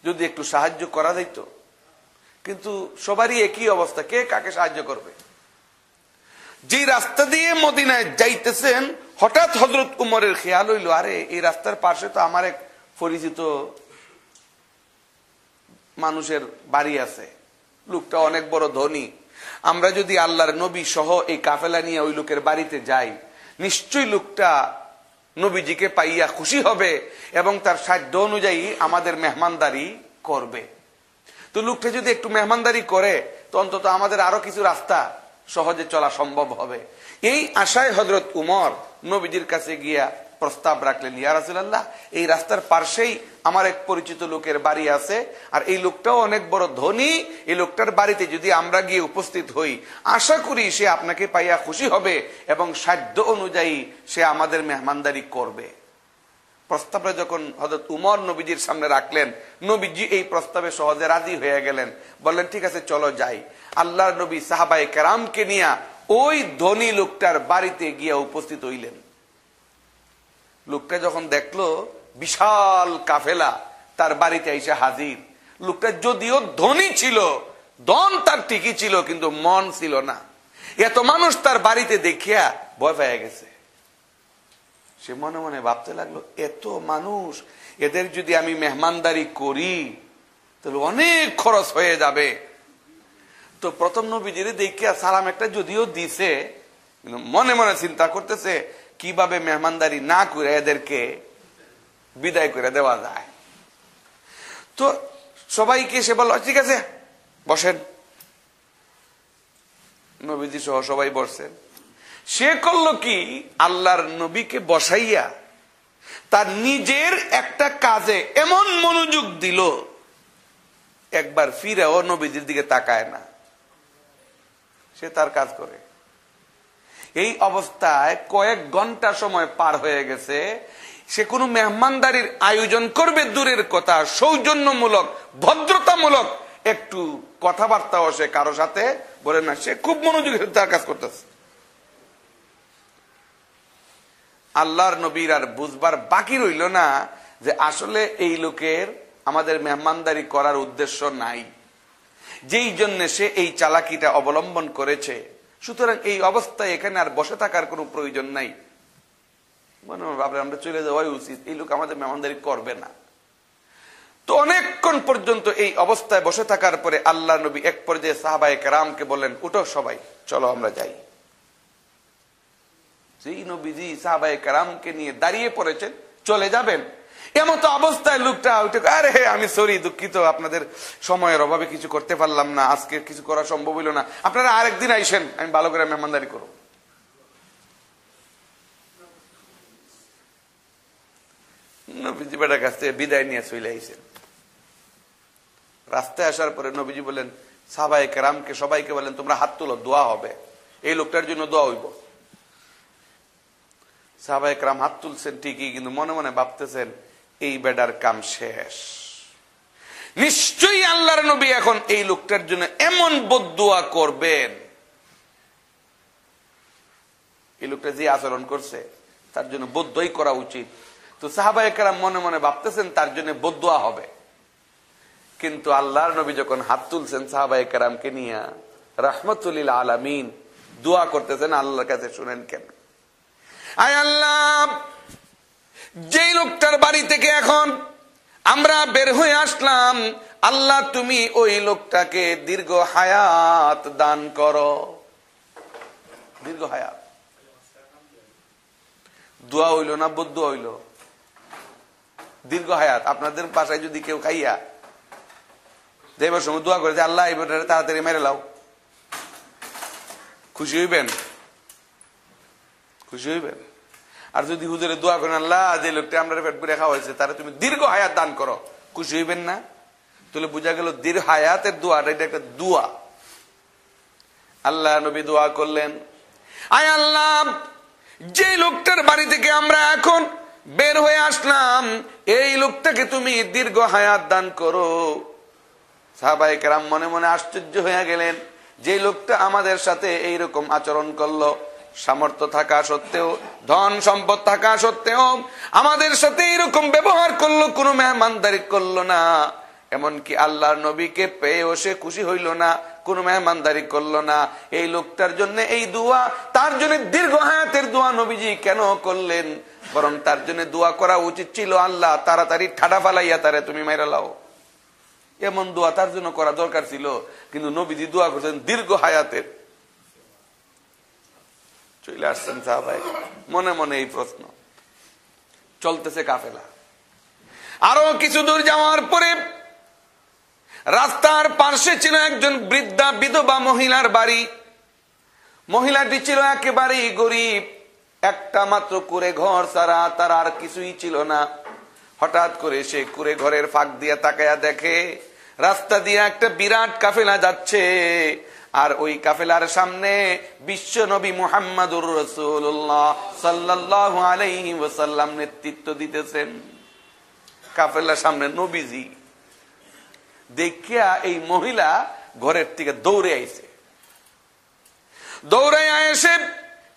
যদি একটু সাহায্য করা যাইত। কিন্তু সবারই একই অবস্থা, কে কাকে সাহায্য করবে? যে রাস্তা দিয়ে মদিনায় যাইতেছেন, হঠাৎ হযরত উমরের খেয়াল হইল, আরে এই রাস্তার পাশে তো আমার এক পরিচিত মানুষের বাড়ি আছে, লোকটা অনেক বড় ধনী। আমরা যদি আল্লাহর নবী সহ এই কাফেলা নিয়ে ওই লোকের বাড়িতে যাই, নিশ্চয়ই লোকটা নবীজিকে পাইয়া খুশি হবে এবং তার সাধ্য অনুযায়ী আমাদের মেহমানদারি করবে। তো লোকটা যদি একটু মেহমানদারি করে, তো অন্তত আমাদের আরো কিছু রাস্তা সহজে চলা সম্ভব হবে। এই আশায় হযরত উমর নবীজির কাছে গিয়া প্রস্তাব রাখলেন, ইয়া রাসূলুল্লাহ, এই রাস্তার পাশেই আমার এক পরিচিত লোকের বাড়ি আছে, আর এই লোকটাও অনেক বড় ধনী। এই লোকটার বাড়িতে যদি আমরা গিয়ে উপস্থিত হই, আশা করি সে আপনাকে পাইয়া খুশি হবে এবং সাধ্য অনুযায়ী সে আমাদের মেহমানদারি করবে। প্রস্তাবটা যখন হযরত উমর নবীজির সামনে রাখলেন, নবীজি এই প্রস্তাবে সহজে রাজি হয়ে গেলেন, বললেন ঠিক আছে চলো যাই। আল্লাহর নবী সাহাবায়ে কেরামকে নিয়ে ওই ধনী লোকটার বাড়িতে গিয়ে উপস্থিত হইলেন। লোকটা যখন দেখলো বিশাল কাফেলা তার বাড়িতে এসে হাজির, লোকটা যদিও ধনী ছিল, ধন তার ঠিকই ছিল, কিন্তু মন ছিল না। এত মানুষ তার বাড়িতে দেখিয়া ভয় পেয়ে গেছে। সে মনে মনে ভাবতে লাগলো, এত মানুষ, এদের যদি আমি মেহমানদারি করি তাহলে অনেক খরচ হয়ে যাবে। তো প্রথম নবীজির দেখিয়া সালাম একটা যদিও দিছে, কিন্তু মনে মনে চিন্তা করতেছে কিভাবে মেহমানদারি না করে এদেরকে বিদায় করে দেওয়া যায়। তো সবাইকে সে বলল, ঠিক আছে বসেন। নবীজি সহ সবাই বসছেন। সে করলো কি, আল্লাহর নবীকে বসাইয়া তার নিজের একটা কাজে এমন মনোযোগ দিল, একবার ফিরেও নবীজির দিকে তাকায় না, সে তার কাজ করে। এই অবস্থায় কয়েক ঘন্টা সময় পার হয়ে গেছে। সে কোনো মেহমানদারির আয়োজন করবে দূরের কথা, সৌজন্যমূলক ভদ্রতামূলক একটু কথাবার্তাও সে কারো সাথে বলে না। সে খুব মনোযোগী তার কাজ করতেছে। আল্লাহর নবীর আর বুঝবার বাকি রইল না যে আসলে এই লোকের আমাদের মেহমানদারি করার উদ্দেশ্য নাই, যেই জন্য সে এই চালাকিটা অবলম্বন করেছে, সুতরাং এই অবস্থায় এখানে আর বসে থাকার কোনো প্রয়োজন নাই, মনে ভাবলে আমরা চলে যাওয়াই উচিত, এই লোক আমাদের মেহমানদারি করবে না। তো অনেকক্ষণ পর্যন্ত এই অবস্থায় বসে থাকার পরে আল্লাহ নবী এক পর্যায়ে সাহাবায়ে কেরামকে বললেন, উঠো সবাই, চলো আমরা যাই। যেই নবীজি সাহাবায়ে কেরামকে নিয়ে দাঁড়িয়ে পড়েছেন, চলে যাবেন, এমতো অবস্থায় লোকটা উঠে, আরে আমি সরি, দুঃখিত, আপনাদের সময়ের অভাবে কিছু করতে পারলাম না, আজকে কিছু করা সম্ভব হইল না, আপনারা আরেকদিন আইসেন, আমি ভালো করে মেহমানদারি করব। নবীজি বেটার কাছ থেকে বিদায় নিয়ে চলে আইসেন। রাস্তায় আসার পরে নবীজি বলেন সাহাবায়ে কেরামকে, সবাইকে বলেন, তোমরা হাত তুলো, দোয়া হবে, এই লোকটার জন্য দোয়া হইব। সাহাবায়ে কেরাম হাত তুলছেন ঠিকই, কিন্তু মনে মনে ভাবতেছেন এই বেডার কাম শেষ, নিশ্চয়ই আল্লাহর নবী এখন এই লোকটার জন্য এমন বদদুয়া করবেন, এই লোকটা যে আচরণ করছে তার জন্য বদদুয়াই করা উচিত। তো সাহাবায়ে কেরাম মনে মনে ভাবতেছেন তার জন্য বদদুয়া হবে, কিন্তু আল্লাহর নবী যখন হাত তুলছেন সাহাবায়ে কেরামকে নিয়ে, রাহমাতুল লিল আলামিন দোয়া করতেছেন আল্লাহর কাছে, শুনেন কেন, আয় আল্লাহ, যেই লোকটার বাড়ি থেকে এখন আমরা বের হয়ে আসলাম, আল্লাহ তুমি ওই লোকটাকে দীর্ঘ হায়াত দান করো, দীর্ঘ হায়াত। দোয়া হইল না বদদুয়া হইল? দীর্ঘ হায়াত। আপনাদের বাসায় যদি কেউ খাইয়া দেবার সময় দোয়া করে যে আল্লাহ এই বেটারে তাড়াতাড়ি মেরে লাও, খুশি হইবেন? খুশি হইবেন? আর যদি হুজুরে দোয়া করেন আল্লাহ যে লোকটা আমরা পেট পুরে খাওয়া হয়েছে তারা তুমি দীর্ঘ হায়াত দান করো, খুশি হইবেন না? তাহলে বোঝা গেল দীর্ঘ হায়াতের দোয়াটা এটা একটা দোয়া। আল্লাহ নবী দোয়া করলেন, আয় আল্লাহ, যে লোকটার বাড়ি থেকে আমরা এখন বের হয়ে আসলাম, এই লোকটাকে তুমি দীর্ঘ হায়াত দান করো। সাহাবায়ে কেরাম মনে মনে আশ্চর্য হয়ে গেলেন, যে লোকটা আমাদের সাথে এইরকম আচরণ করলো, সামর্থ্য থাকা সত্ত্বেও, ধন সম্পদ থাকা সত্ত্বেও আমাদের সাথে এইরকম ব্যবহার করলো, কোনো মেহমানদারি করলো না, এমনকি আল্লাহর নবীকে পেয়েও সে খুশি হইল না, কোনো মেহমানদারি করলো না। এই লোকটার জন্য এই দোয়া, তার জন্য দীর্ঘ হায়াতের দোয়া নবীজি কেন করলেন? বরং তার জন্য দোয়া করা উচিত ছিল, আল্লাহ তাড়াতাড়ি ঠাডা ফালাইয়া তারে তুমি মাইরা লাও, এমন দোয়া তার জন্য করা দরকার ছিল। কিন্তু নবীজি দোয়া করছেন দীর্ঘ হায়াতের। চলে আসছেন সাহাবায়ে, মনে মনে এই প্রশ্ন, চলতেছে কাফেলা। আরো কিছু দূর যাওয়ার পরে রাস্তার পাশে ছিল একজন বৃদ্ধা বিধবা মহিলার বাড়ি। মহিলাটি ছিল একেবারেই গরিব, একটা মাত্র কুঁড়ে ঘর ছাড়া তার আর কিছুই ছিল না। হঠাৎ করে সে কুঁড়ে ঘরের ফাঁক দিয়ে তাকায়া দেখে রাস্তা দিয়ে একটা বিরাট কাফেলা যাচ্ছে, আর ওই কাফেলার সামনে বিশ্ব নবী মুহাম্মদুর রাসূলুল্লাহ সাল্লাল্লাহু আলাইহি ওয়াসাল্লাম নেতৃত্ব দিতেছেন। কাফেলার সামনে নবীজি। দেখিয়া এই মহিলা ঘরের থেকে দৌড়ে আইছে, দৌড়ে এসে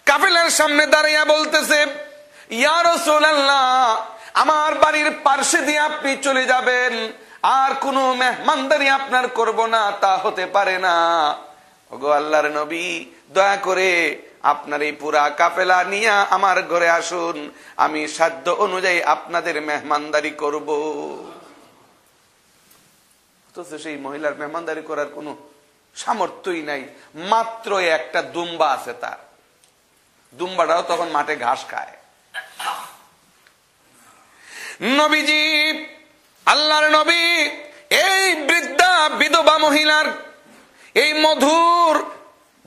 কাফেলার সামনে দাঁড়িয়ে বলতেছে, ইয়া রাসূলুল্লাহ, আমার বাড়ির পাশে দিয়ে আপনি চলে যাবেন, আর কোনো মেহমানদারি আপনার করব না, তা হতে পারে না। ওগো আল্লাহর নবী, দয়া করে আপনার এই পুরা কাফেলা নিয়ে আমার ঘরে আসুন, আমি সাধ্য অনুযায়ী আপনাদের মেহমানদারি করব। তো সেই মহিলার মেহমানদারি করার কোনো সামর্থ্যই নাই, মাত্র একটা দুম্বা আছে তার, দুম্বাটাও তখন মাঠে ঘাস খায়। নবীজি, আল্লাহর নবী এই বৃদ্ধা বিধবা মহিলার এই মধুর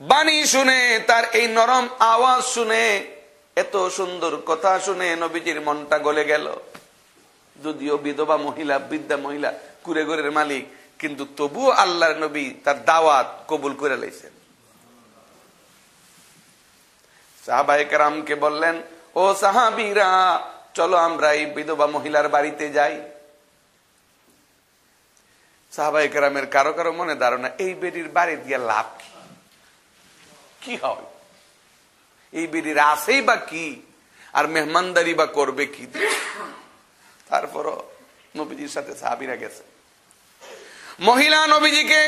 বাণী শুনে, তার এই নরম আওয়াজ শুনে, এত সুন্দর কথা শুনে নবীজির মনটা গলে গেল। যদিও বিধবা মহিলা, বৃদ্ধা মহিলা, কুঁড়ে ঘরের মালিক, কিন্তু তবুও আল্লাহর নবী তার দাওয়াত কবুল করে লাইছেন। সাহাবায়ে কেরামকে বললেন, ও সাহাবীরা, চলো আমরা এই বিধবা মহিলার বাড়িতে যাই। সাহাবায়ে কেরামের কারো কারো মনে ধারণা, এই বেটির বাড়ি দিয়ে লাভ কি হবে, এই বেটির আছেই বা কি, আর মেহমানদারি বা করবে কি। তারপরও নবীজির সাথে সাহাবীরা গেছে। মহিলা নবীজিকে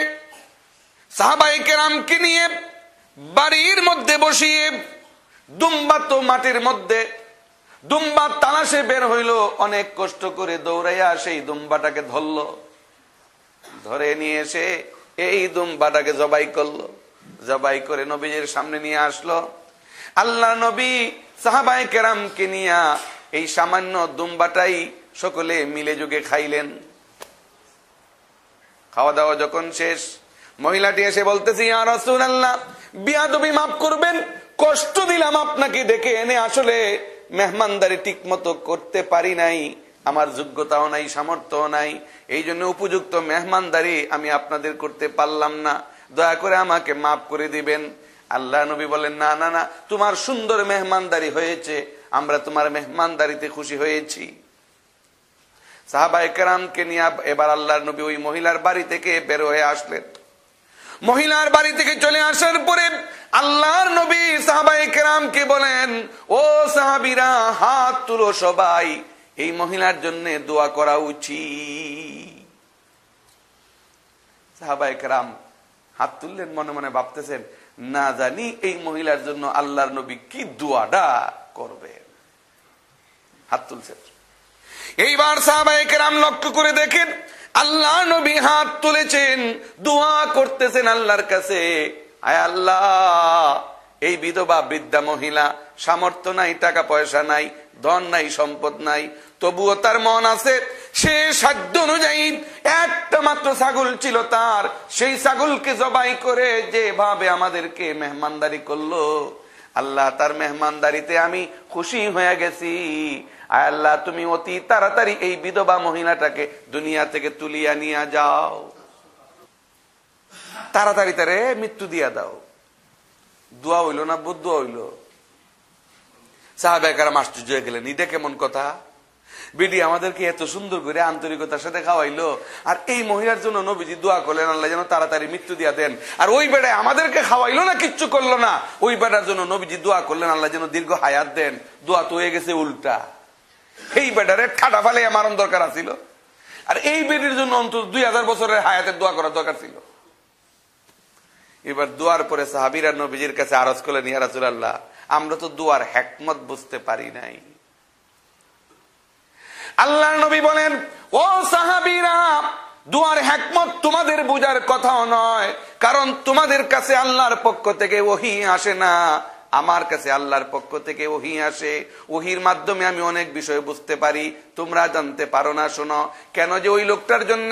সাহাবায়ে কেরামকে নিয়ে বাড়ির মধ্যে বসিয়ে, দুম্বা তো মাটির মধ্যে, দুম্বা তালাশে বের হইল, অনেক কষ্ট করে দৌড়াইয়া সেই দুম্বাটাকে ধরলো, ধরে নিয়ে এসে এই দুম্বাটাকে জবাই করলো, জবাই করে নবীজির সামনে নিয়ে আসলো। আল্লাহ নবী সাহাবায়ে কেরামকে নিয়ে এই সামান্য দুম্বাটাই সকলে মিলে যোগে খাইলেন। খাওয়া দাওয়া যখন শেষ, মহিলাটি এসে বলতেছে, ইয়া রাসূলুল্লাহ, বিয়াদবি মাফ করবেন, কষ্ট দিলাম আপনাকে ডেকে এনে, আসলে মেহমানদারি ঠিক মতো করতে পারি নাই, আমার যোগ্যতাও নাই, সামর্থ্যও নাই, এই জন্য উপযুক্ত মেহমানদারি আমি আপনাদের করতে পারলাম না, দয়া করে আমাকে মাফ করে দিবেন। আল্লাহ নবী বলেন, না না না, তোমার সুন্দর মেহমানদারি হয়েছে, আমরা তোমার মেহমানদারিতে খুশি হয়েছি। সাহাবায়ে কেরামকে নিয়ে এবার আল্লাহর নবী ওই মহিলার বাড়ি থেকে বের হয়ে আসলেন। মহিলার বাড়ি থেকে চলে আসার পরে আল্লাহর নবী সাহাবায়ে কেরামকে বলেন, ও সাহাবীরা, হাত তুলো সবাই, এই মহিলার জন্য দোয়া করা উচিত। সাহাবায়ে কেরাম হাত তুললেন, মনে মনে ভাবতেছেন, না জানি এই মহিলার জন্য আল্লাহর নবী কি দোয়াটা করবেন। হাত তুলছেন। এইবার সাহাবায়ে কেরাম লক্ষ্য করে দেখেন, আল্লাহ নবী হাত তুলেছেন, দোয়া করতেছেন আল্লাহর কাছে, আয় আল্লাহ, এই বিধবা বৃদ্ধা মহিলা, সামর্থ্য নাই, টাকা পয়সা নাই, ধন নাই, সম্পদ নাই, তবুও তার মন আছে, সে সাধ্য অনুযায়ী একটা মাত্র ছাগল ছিল তার, সেই ছাগলকে জবাই করে যেভাবে আমাদেরকে মেহমানদারি করলো, আল্লাহ তার মেহমানদারিতে আমি খুশি হয়ে গেছি। আয় আল্লাহ, তুমি অতি তাড়াতাড়ি এই বিধবা মহিলাটাকে দুনিয়া থেকে তুলিয়া নিয়ে যাও, তাড়াতাড়ি তারে মৃত্যু দিয়া দাও। দোয়া হইল না বদদোয়া হইল? সাহাবায়ে কেরাম আশ্চর্য হয়ে গেলেন, এটা কেমন কথা? বিডি আমাদেরকে এত সুন্দর করে আন্তরিকতার সাথে খাওয়াইলো, আর এই মহিলার জন্য নবীজি দোয়া করলেন আল্লাহ যেন তাড়াতাড়ি মৃত্যু দিয়া দেন, আর ওই বেড়ায় আমাদেরকে খাওয়াইলো না, কিচ্ছু করলো না, ওই বেড়ার জন্য নবীজি দোয়া করলেন আল্লাহ যেন দীর্ঘ হায়াত দেন। দোয়া তো হয়ে গেছে উল্টা। এই বেটারে ঠাডা ফালে মারণ দরকার ছিল, আর এই বেটির জন্য অন্তত 2000 বছরের হায়াতের দোয়া করার দরকার ছিল। এবার দোয়ার পরে সাহাবীরা নবীজির কাছে আরজ করলেন, ইয়া রাসূলুল্লাহ, আমরা তো দোয়ার হিকমত বুঝতে পারি নাই। আল্লাহর নবী বলেন, ও সাহাবীরা, দোয়ার হিকমত তোমাদের বুঝার কথাও নয়, কারণ তোমাদের কাছে আল্লাহর পক্ষ থেকে ওহী আসে না, আমার কাছে আল্লাহর পক্ষ থেকে ওহী আসে, ওহীর মাধ্যমে আমি অনেক বিষয় বুঝতে পারি, তোমরা জানতে পারো না। শোনো, কেন যে ওই লোকটার জন্য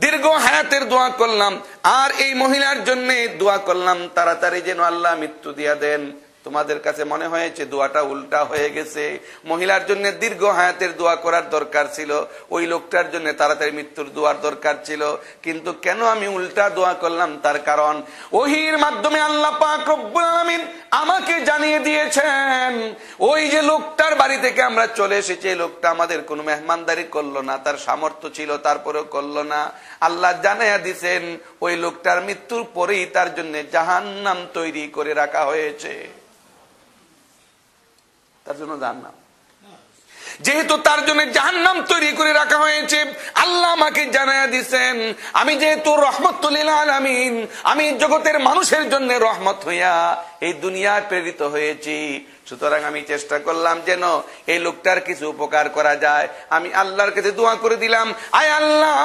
দীর্ঘ হায়াতের দোয়া করলাম, আর এই মহিলার জন্য দোয়া করলাম তাড়াতাড়ি যেন আল্লাহ মৃত্যু দিয়া দেন, তোমাদের কাছে মনে হয়েছে দোয়াটা উল্টা হয়ে গেছে। মহিলার জন্য দীর্ঘ হায়াতের দোয়া করার দরকার ছিল, ওই লোকটার জন্য তাড়াতাড়ি মৃত্যুর দোয়ার দরকার ছিল, কিন্তু কেন আমি উল্টা দোয়া করলাম, তার কারণ ওহীর মাধ্যমে আল্লাহ পাক রব্বুল আলামিন আমাকে জানিয়ে দিয়েছেন, ওই যে লোকটার বাড়ি থেকে আমরা চলে এসেছি, লোকটা আমাদের কোনো মেহমানদারি করলো না, তার সামর্থ্য ছিল তারপরেও করলো না। আল্লাহ জানাইয়া দিয়েছেন ওই লোকটার মৃত্যুর পরেই তার জন্য জাহান্নাম তৈরি করে রাখা হয়েছে, তার জন্য জাহান্নাম। যেহেতু তার জন্য জাহান্নাম তৈরি করে রাখা হয়েছে, আল্লাহ আমাকে জানাইয়া দিয়েছেন, আমি যেহেতু রহমতুল লিল আলামিন, আমি জগতের মানুষের জন্য রহমত হইয়া এই দুনিয়ায় প্রেরিত হয়েছি, সুতরাং আমি চেষ্টা করলাম যেন এই লোকটার কিছু উপকার করা যায়। আমি আল্লাহর কাছে দোয়া করে দিলাম, আয় আল্লাহ,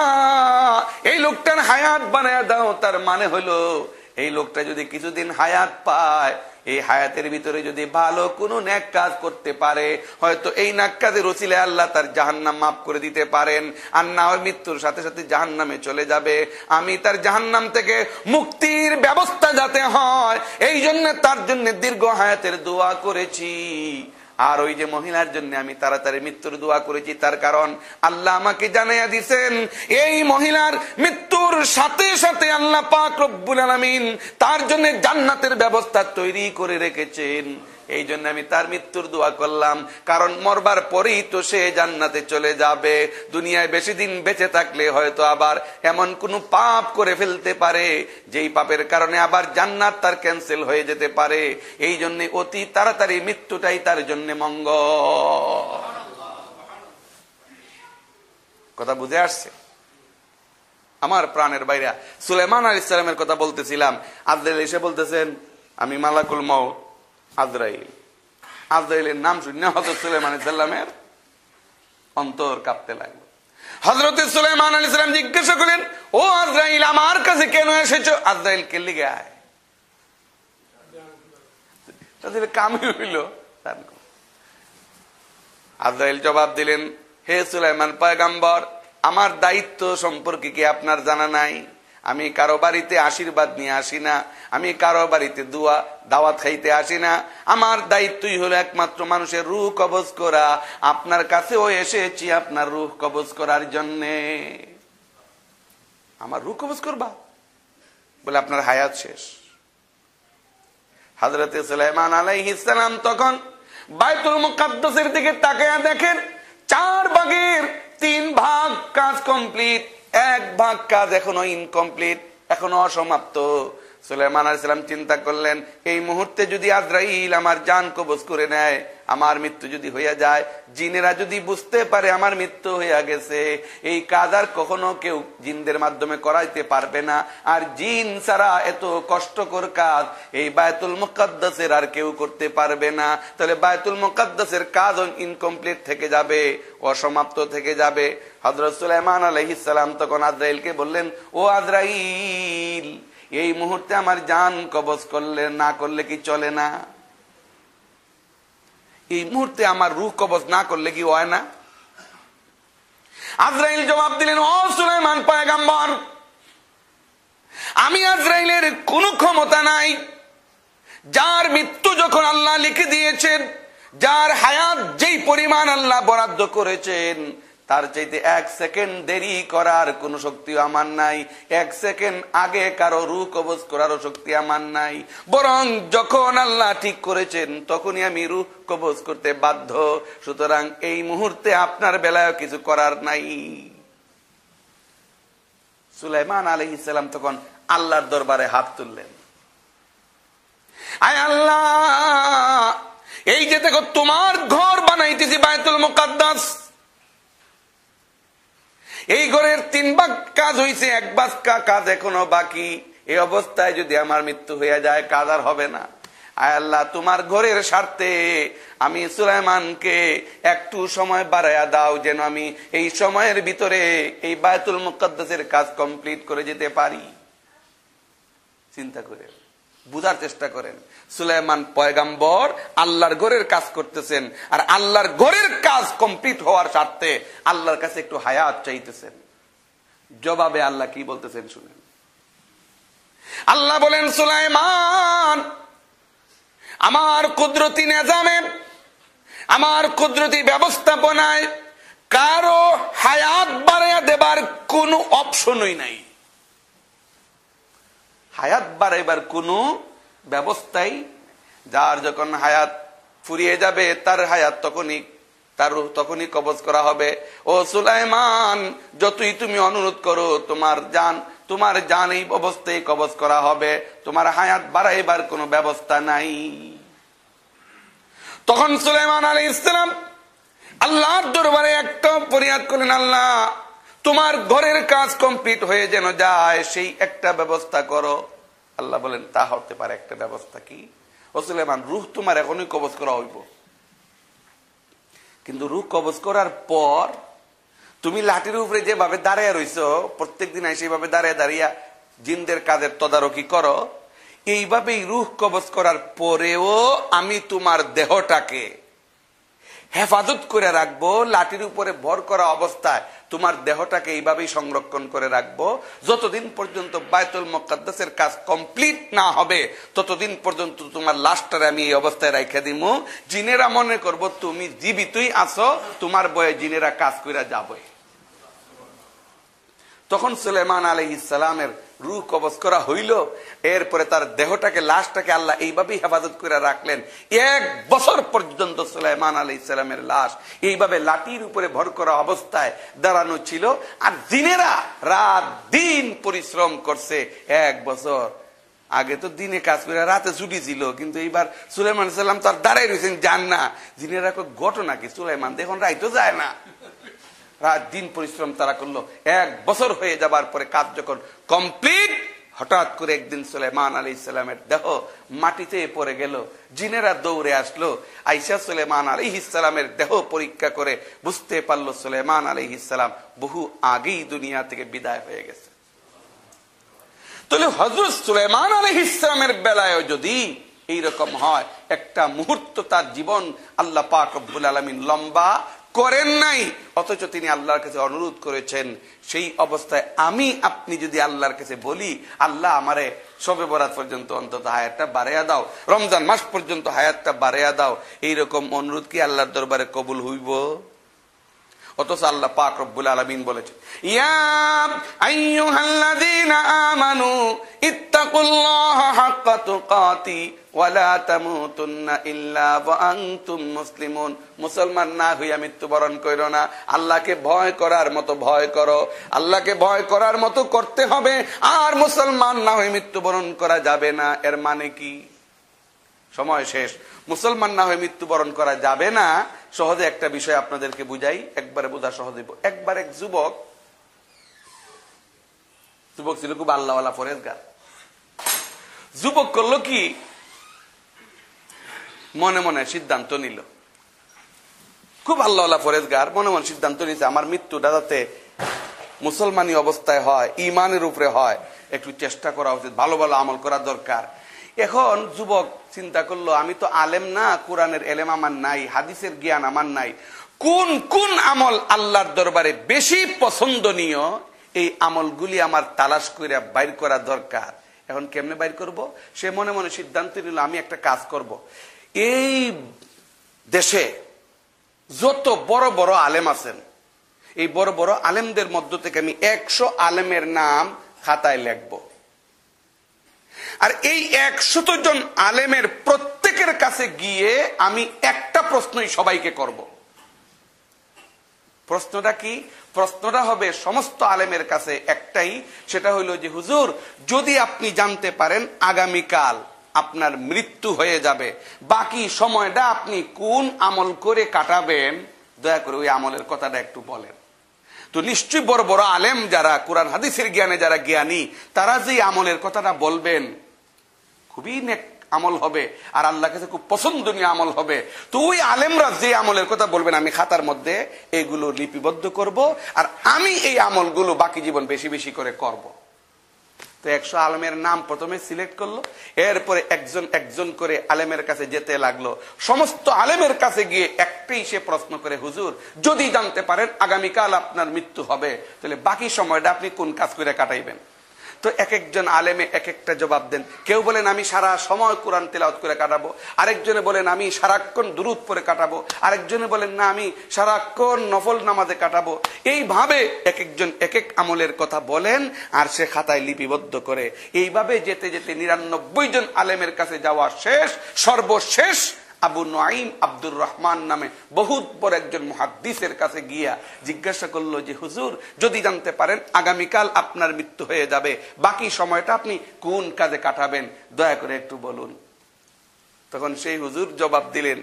এই লোকটার হায়াত বানায়া দাও। তার মানে হলো এই লোকটা যদি কিছুদিন হায়াত পায়, এই হায়াতের ভিতরে যদি ভালো কোনো নেক কাজ করতে পারে, হয়তো এই নেক কাজের ওসিলায় আল্লাহ তার জাহান্নাম মাফ করে দিতে পারেন, আর না হয় মৃত্যুর সাথে সাথে জাহান্নামে চলে যাবে। আমি তার জাহান্নাম থেকে মুক্তির ব্যবস্থা যাতে হয়, এই জন্য তার জন্য দীর্ঘ হায়াতের দোয়া করেছি। আর ওই যে মহিলার জন্য আমি তাড়াতাড়ি মৃত্যুর দোয়া করেছি, তার কারণ আল্লাহ আমাকে জানাইয়া দিয়েছেন এই মহিলার মৃত্যুর সাথে সাথে আল্লাহ পাক রব্বুল আলামিন তার জন্য জান্নাতের ব্যবস্থা তৈরি করে রেখেছেন। এই জন্য আমি তার মৃত্যুর দোয়া করলাম, কারণ মরবার পরেই তো সে জান্নাতে চলে যাবে। দুনিয়ায় বেশি দিন বেঁচে থাকলে হয়তো আবার এমন কোন পাপ করে ফেলতে পারে, যেই পাপের কারণে আবার জান্নাত তার ক্যান্সেল হয়ে যেতে পারে। এই জন্য অতি তাড়াতাড়ি মৃত্যুটাই তার জন্য মঙ্গল। কথা বুঝে আসছে? আমার প্রাণের বাইরা সুলাইমান আলাইহিস সালামের কথা বলতেছিলাম, আজরাইল এসে বলতেছেন আমি মালাকুল মউত আজরাইল। আজরাইলের নাম শুনে হযরত সুলাইমান আলাইহিস সালামের অন্তর কাঁপতে লাগলো। হযরত সুলাইমান আলাইহিস সালাম জিজ্ঞাসা করলেন, ও আজরাইল আমার কাছে কেন এসেছো? আজরাইল কে লিগে আয়, তাদের কামই হইল। আজরাইল জবাব দিলেন, হে সুলাইমান পয়গম্বর, আমার দায়িত্ব সম্পর্কে কি আপনার জানা নাই? আমি কারো বাড়িতে আশীর্বাদ নিয়ে আসি না, আমি কারো বাড়িতে দাওয়াত খাইতে আসি না। আমার দায়িত্বই হলো একমাত্র মানুষের রূহ কবজ করা। আপনার কাছেও এসেছি আপনার রূহ কবজ করার জন্যে। আমার রূহ কবজ করবা বলে আপনার হায়াত শেষ। হযরত সুলাইমান আলাইহিস সালাম তখন বাইতুল মুকাদ্দাসের দিকে তাকায়া দেখেন 4 ভাগের 3 ভাগ কাজ কমপ্লিট, 1 ভাগ কাজ এখনো ইনকমপ্লিট, এখনো অসমাপ্ত। সুলাইমান আলাইহিস সালাম চিন্তা করলেন, এই মুহূর্তে যদি আজরাইল আমার জান কবজ করে নেয়, আমার মৃত্যু যদি হইয়া যায়, জিনেরা যদি বুঝতে পারে আমার মৃত্যু হইয়া গেছে, এই কাজ আর কখনো কেউ জিনদের মাধ্যমে করাইতে পারবে না। আর জিন ছাড়া এত কষ্টকর কাজ এই বায়তুল মুকাদ্দাসের আর কেউ করতে পারবে না। তাহলে বায়তুল মুকাদ্দাসের কাজ ইনকমপ্লিট থেকে যাবে, অসমাপ্ত থেকে যাবে। হযরত সুলাইমান আলাইহিস সালাম তখন আজরাইলকে বললেন, ও আজরাইল, এই মুহূর্তে আমার জান কবজ করলে না করলে কি চলে না? এই মুহূর্তে আমার রূহ কবজ না করলে কি হয় না? আজরাইল জবাব দিলেন, ও সুলাইমান পয়গম্বর, আমি আজরাইলের কোনো ক্ষমতা নাই। যার মৃত্যু যখন আল্লাহ লিখে দিয়েছেন, যার হায়াত যেই পরিমাণ আল্লাহ বরাদ্দ করেছেন, তার চাইতে 1 সেকেন্ড দেরি করার কোন শক্তি আমার নাই, 1 সেকেন্ড আগে কারো রূহ কবজ করারও শক্তি আমার নাই। বরং যখন আল্লাহ ঠিক করেছেন তখনই আমি রূহ কবজ করতে বাধ্য। সুতরাং এই মুহূর্তে আপনার বেলায় কিছু করার নাই। সুলাইমান আলাইহিস সালাম তখন আল্লাহর দরবারে হাত তুললেন, আয় আল্লাহ, এই যে দেখো তোমার ঘর বানাইতেছি বায়তুল মুকাদ্দাস, এই ঘরের 3 ভাগ কাজ হয়েছে, 1 ভাগ কাজ এখনো বাকি। এই অবস্থায় যদি আমার মৃত্যু হয়ে যায়, কাজ আর হবে না। আয় আল্লাহ, তোমার ঘরের স্বার্থে আমি সুলাইমানকে একটু সময় বাড়াইয়া দাও, যেন আমি এই সময়ের ভিতরে এই বায়তুল মুকাদ্দাসের কাজ কমপ্লিট করে যেতে পারি। চিন্তা করে বুঝার চেষ্টা করেন, সুলাইমান পয়গম্বর আল্লাহর ঘরের কাজ করতেছেন, আর আল্লাহর ঘরের কাজ কমপ্লিট হওয়ার স্বার্থে আল্লাহর কাছে একটু হায়াত চাইতেছেন। জবাবে আল্লাহ কি বলতেছেন শুনেন। আল্লাহ বলেন, সুলাইমান, আমার কুদরতি নিজামে, আমার কুদরতি ব্যবস্থাপনায় কারো হায়াত বাড়াইয়া দেবার কোনো অপশনই নাই। হায়াত বাড়াইবার কোনো ব্যবস্থাই, যার যখন হায়াত ফুরিয়ে যাবে তার হায়াত তার রূহ তখনই কবজ করা হবে। ও সুলাইমান, যতই তুমি অনুরোধ করো, তোমার জান এই অবস্থায় কবজ করা হবে, তোমার হায়াত বাড়াইবার কোনো ব্যবস্থা নাই। তখন সুলাইমান আলাইহিস সালাম আল্লাহর দরবারে একটা ফরিয়াদ করলেন, আল্লাহ, তোমার ঘরের কাজ কমপ্লিট হয়ে যেন যায়, সেই একটা ব্যবস্থা করো। আল্লাহ বলেন, তা হতে পারে। একটা ব্যবস্থা কি? ও সুলাইমান, রূহ তোমার এখনই কবজ করা হইব, কিন্তু রূহ কবজ করার পর তুমি লাঠির উপরে যেভাবে দাঁড়িয়ে রইছো, প্রত্যেকদিন সেইভাবে দাঁড়িয়ে দাঁড়িয়ে জিনদের কাজের তদারকি করো, এইভাবেই রূহ কবজ করার পরেও আমি তোমার দেহটাকে হেফাজত করে রাখবো। লাঠির উপরে ভর করা অবস্থায় তোমার দেহটাকে এইভাবেই সংরক্ষণ করে রাখবো, যতদিন পর্যন্ত বায়তুল মুকাদ্দাসের কাজ কমপ্লিট না হবে, ততদিন পর্যন্ত তোমার লাশটারে আমি এই অবস্থায় রেখে দিব। জিনেরা মনে করবো তুমি জীবিতই আছো, তোমার বয়ে জিনেরা কাজ করে যাবে। তখন সুলাইমান আলাইহিস সালামের রূহ কবজ করা হইল। এরপরে তার দেহটাকে, লাশটাকে আল্লাহ এইভাবেই হেফাজত করে রাখলেন। 1 বছর পর্যন্ত সুলাইমান আলাইহিস সালামের লাশ এইভাবে লাঠির উপরে ভর করা অবস্থায় দাঁড়ানো ছিল। আর জিনেরা রাত দিন পরিশ্রম করছে 1 বছর। আগে তো দিনে কাজ করে রাতে ছুটি ছিল, কিন্তু এইবার সুলাইমান আলাইহিস সালাম তার দাঁড়াই রয়েছেন, যান না। জিনেরা ঘটনা কি, সুলাইমান দেখুন রাইতো যায় না, রাত দিন পরিশ্রম তারা করলো। 1 বছর হয়ে যাবার পরে কাজ যখন কমপ্লিট, হঠাৎ করে একদিন সুলাইমান আলাইহিস সালামের দেহ মাটিতে পড়ে গেল। জিনেরা দৌড়ে আসলো, আয়েশা সুলাইমান আলাইহিস সালামের দেহ পরীক্ষা করে বুঝতে পারলো সুলাইমান আলাইহিস সালাম বহু আগেই দুনিয়া থেকে বিদায় হয়ে গেছে। তাহলে হযরত সুলাইমান আলাইহিস সালামের বেলায় যদি এইরকম হয়, একটা মুহূর্ত তার জীবন আল্লাহ পাক রব্বুল আলামিন লম্বা করেন নাই, অথচ তিনি আল্লাহর কাছে অনুরোধ করেছেন। সেই অবস্থায় আমি আপনি যদি আল্লাহর কাছে বলি, আল্লাহ আমারে শবে বরাত পর্যন্ত অন্তত হায়াতটা বাড়াইয়া দাও, রমজান মাস পর্যন্ত হায়াতটা বাড়াইয়া দাও, এইরকম অনুরোধ কি আল্লাহর দরবারে কবুল হইব? অথচ আল্লাহ পাক রব্বুল আলামিন বলেছেন, ইয়া আইয়ুহাল্লাযীনা আমানু ইত্তাকুল্লাহা হাক্কা তুকাতি ওয়া লা তামুতুন্না ইল্লা ওয়া আনতুম মুসলিমুন। মুসলমান না হইয়া মৃত্যুবরণ কইরো না, আল্লাহকে ভয় করার মতো ভয় করো, আল্লাহকে ভয় করার মতো করতে হবে, আর মুসলমান না হয়ে মৃত্যুবরণ করা যাবে না। এর মানে কি? সময় শেষ, মুসলমান না হয়ে মৃত্যুবরণ করা যাবে না। সহজে একটা বিষয় আপনাদেরকে বুঝাই, একবারে বোঝা সহজে। একবার এক যুবক ছিল খুব আল্লাহওয়ালা ফরেজগার। যুবক করলো কি, মনে মনে সিদ্ধান্ত নিল, খুব আল্লাহওয়ালা ফরেজগার, মনে মনে সিদ্ধান্ত নিয়েছে আমার মৃত্যুটা যাতে মুসলমানি অবস্থায় হয়, ইমানের উপরে হয়, একটু চেষ্টা করা উচিত, ভালো ভালো আমল করা দরকার। এখন যুবক চিন্তা করলো, আমি তো আলেম না, কোরআনের এলেম আমার নাই, হাদিসের জ্ঞান আমার নাই, কোন কোন আমল আল্লাহর দরবারে বেশি পছন্দনীয়, এই আমলগুলি আমার তালাশ করে বাইর করা দরকার। এখন কেমনে বাইর করব? সে মনে মনে সিদ্ধান্ত নিল, আমি একটা কাজ করব, এই দেশে যত বড় বড় আলেম আছেন, এই বড় বড় আলেমদের মধ্য থেকে আমি 100 আলেমের নাম খাতায় লিখব, আর এই 100 জন আলেমের প্রত্যেকের কাছে গিয়ে আমি একটা প্রশ্নই সবাইকে করব। প্রশ্নটা কি? প্রশ্নটা হবে সমস্ত আলেমের কাছে একটাই, সেটা হলো যে হুজুর, যদি আপনি জানতে পারেন আগামীকাল আপনার মৃত্যু হয়ে যাবে, বাকি সময়টা আপনি কোন আমল করে কাটাবেন, দয়া করে ওই আমলের কথাটা একটু বলেন। তো নিশ্চয়ই বড় বড় আলেম যারা কোরআন হাদিসের জ্ঞানে যারা জ্ঞানী, তারা যে আমলের কথাটা বলবেন খুবই নেক আমল হবে, আর আল্লাহ কাছে খুব পছন্দনীয় আমল হবে। তো ওই আলেমরা যে আমলের কথা বলবেন, আমি খাতার মধ্যে এগুলো লিপিবদ্ধ করব, আর আমি এই আমলগুলো বাকি জীবন বেশি বেশি করে করব। তো 100 আলেমের নাম প্রথমে সিলেক্ট করলো, এরপরে একজন একজন করে আলেমের কাছে যেতে লাগলো। সমস্ত আলেমের কাছে গিয়ে একটাই সে প্রশ্ন করে, হুজুর, যদি জানতে পারেন আগামীকাল আপনার মৃত্যু হবে, তাহলে বাকি সময়টা আপনি কোন কাজ করে কাটাইবেন? তো এক একজন আলেমে এক একটা জবাব দেন। কেউ বলেন আমি সারা সময় কোরআন তেলাওয়াত করে কাটাবো, আরেকজনে বলেন আমি সারাক্ষণ দুরূদ পড়ে কাটাবো, আরেকজনে বলেন না আমি সারাক্ষণ নফল নামাজে কাটাবো। এইভাবে এক একজন এক এক আমলের কথা বলেন, আর সে খাতায় লিপিবদ্ধ করে। এইভাবে যেতে যেতে 99 জন আলেমের কাছে যাওয়া শেষ, সর্বশেষ আবু নুআইম আব্দুর রহমান নামে বহুত বড় একজন মুহাদ্দিসের কাছে গিয়া জিজ্ঞাসা করলো যে হুজুর, যদি জানতে পারেন আগামীকাল আপনার মৃত্যু হয়ে যাবে, বাকি সময়টা আপনি কোন কাজে কাটাবেন, দয়া করে একটু বলুন। তখন সেই হুজুর জবাব দিলেন,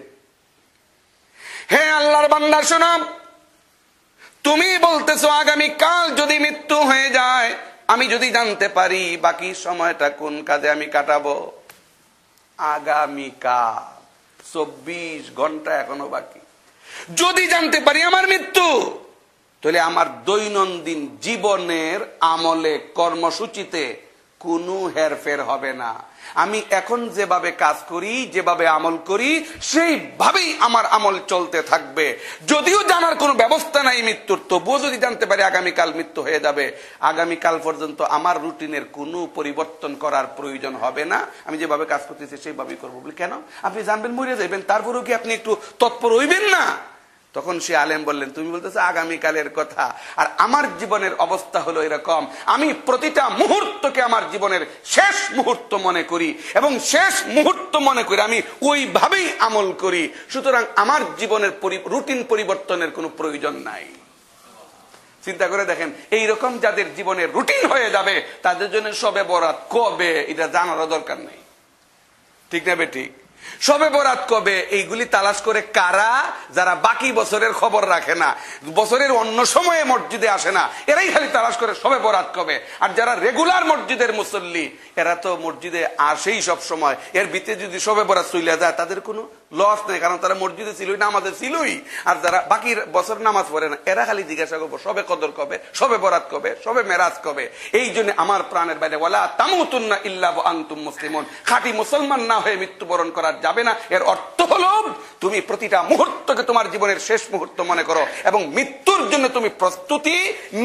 হে আল্লাহর বান্দা শোনো, তুমি বলতেছো আগামীকাল যদি মৃত্যু হয়ে যায়, আমি যদি জানতে পারি বাকি সময়টা কোন কাজে আমি কাটাবো, আগামীকাল 24 ঘন্টা এখনো বাকি, যদি জানতে পারি আমার মৃত্যু, তাহলে আমার দৈনন্দিন জীবনের আমলে কর্মসূচিতে কোনো হেরফের হবে না। আমি এখন যেভাবে কাজ করি, যেভাবে আমল করি, সেইভাবেই আমার আমল চলতে থাকবে। যদিও জানার কোনো ব্যবস্থা নাই মৃত্যুর, তবুও যদি জানতে পারি আগামীকাল মৃত্যু হয়ে যাবে, আগামীকাল পর্যন্ত আমার রুটিনের কোনো পরিবর্তন করার প্রয়োজন হবে না। আমি যেভাবে কাজ করতেছি সেইভাবেই করবো। বলি কেন? আপনি জানবেন মরে যাবেন, তারপরেও কি আপনি একটু তৎপর হইবেন না? তখন সে আলেম বললেন, তুমি বলতেছো আগামীকালের কথা, আর আমার জীবনের অবস্থা হলো এরকম, আমি প্রতিটা মুহূর্তকে আমার জীবনের শেষ মুহূর্ত মনে করি, এবং শেষ মুহূর্ত মনে করে আমি ওইভাবেই আমল করি। সুতরাং আমার জীবনের রুটিন পরিবর্তনের কোনো প্রয়োজন নাই। চিন্তা করে দেখেন, এইরকম যাদের জীবনের রুটিন হয়ে যাবে, তাদের জন্য শবে বরাত কবে এটা জানারও দরকার নেই। ঠিক না বেঠিক? শবে বরাত কবে, এইগুলি তালাশ করে কারা? যারা বাকি বছরের খবর রাখে না, বছরের অন্য সময়ে মসজিদে আসে না, এরাই খালি তালাশ করে শবে বরাত কবে। আর যারা রেগুলার মসজিদের মুসল্লি, এরা তো মসজিদে আসেই সব সময়। এর ভিতরে যদি শবে বরাত চলে যায় তাদের কোনো লস নেই, কারণ তারা মসজিদে ছিলই, নামাজে ছিলই। আর যারা বাকি বছর নামাজ পড়ে না, এরা খালি জিজ্ঞাসা করবো শবে কদর কবে, শবে বরাত কবে, শবে মেরাজ কবে। এই জন্য আমার প্রাণের বাইরে ওয়ালা তামুতুন্না ইল্লা ওয়া আনতুম মুসলিমুন, খাঁটি মুসলমান না হয়ে মৃত্যুবরণ করা যাবে না। এর অর্থ হলো তুমি প্রতিটা মুহূর্তকে তোমার জীবনের শেষ মুহূর্ত মনে করো এবং মৃত্যুর জন্য তুমি প্রস্তুতি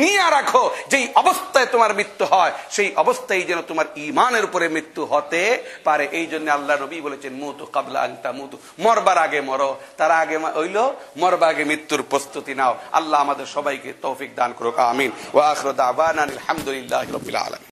নিয়ে রাখো। যেই অবস্থায় তোমার মৃত্যু হয় সেই অবস্থায় যেন তোমার ঈমানের উপরে মৃত্যু হতে পারে। এই জন্য আল্লাহ নবী বলেছেন মুতু কাবলা আন তামুতু, মরবার আগে মরো, তার আগে হইল মরবার আগে মৃত্যুর প্রস্তুতি নাও। আল্লাহ আমাদের সবাইকে তৌফিক দান করুক, আমিন। ওয়া আখিরু দাওয়ানা আলহামদুলিল্লাহি রাব্বিল আলামিন।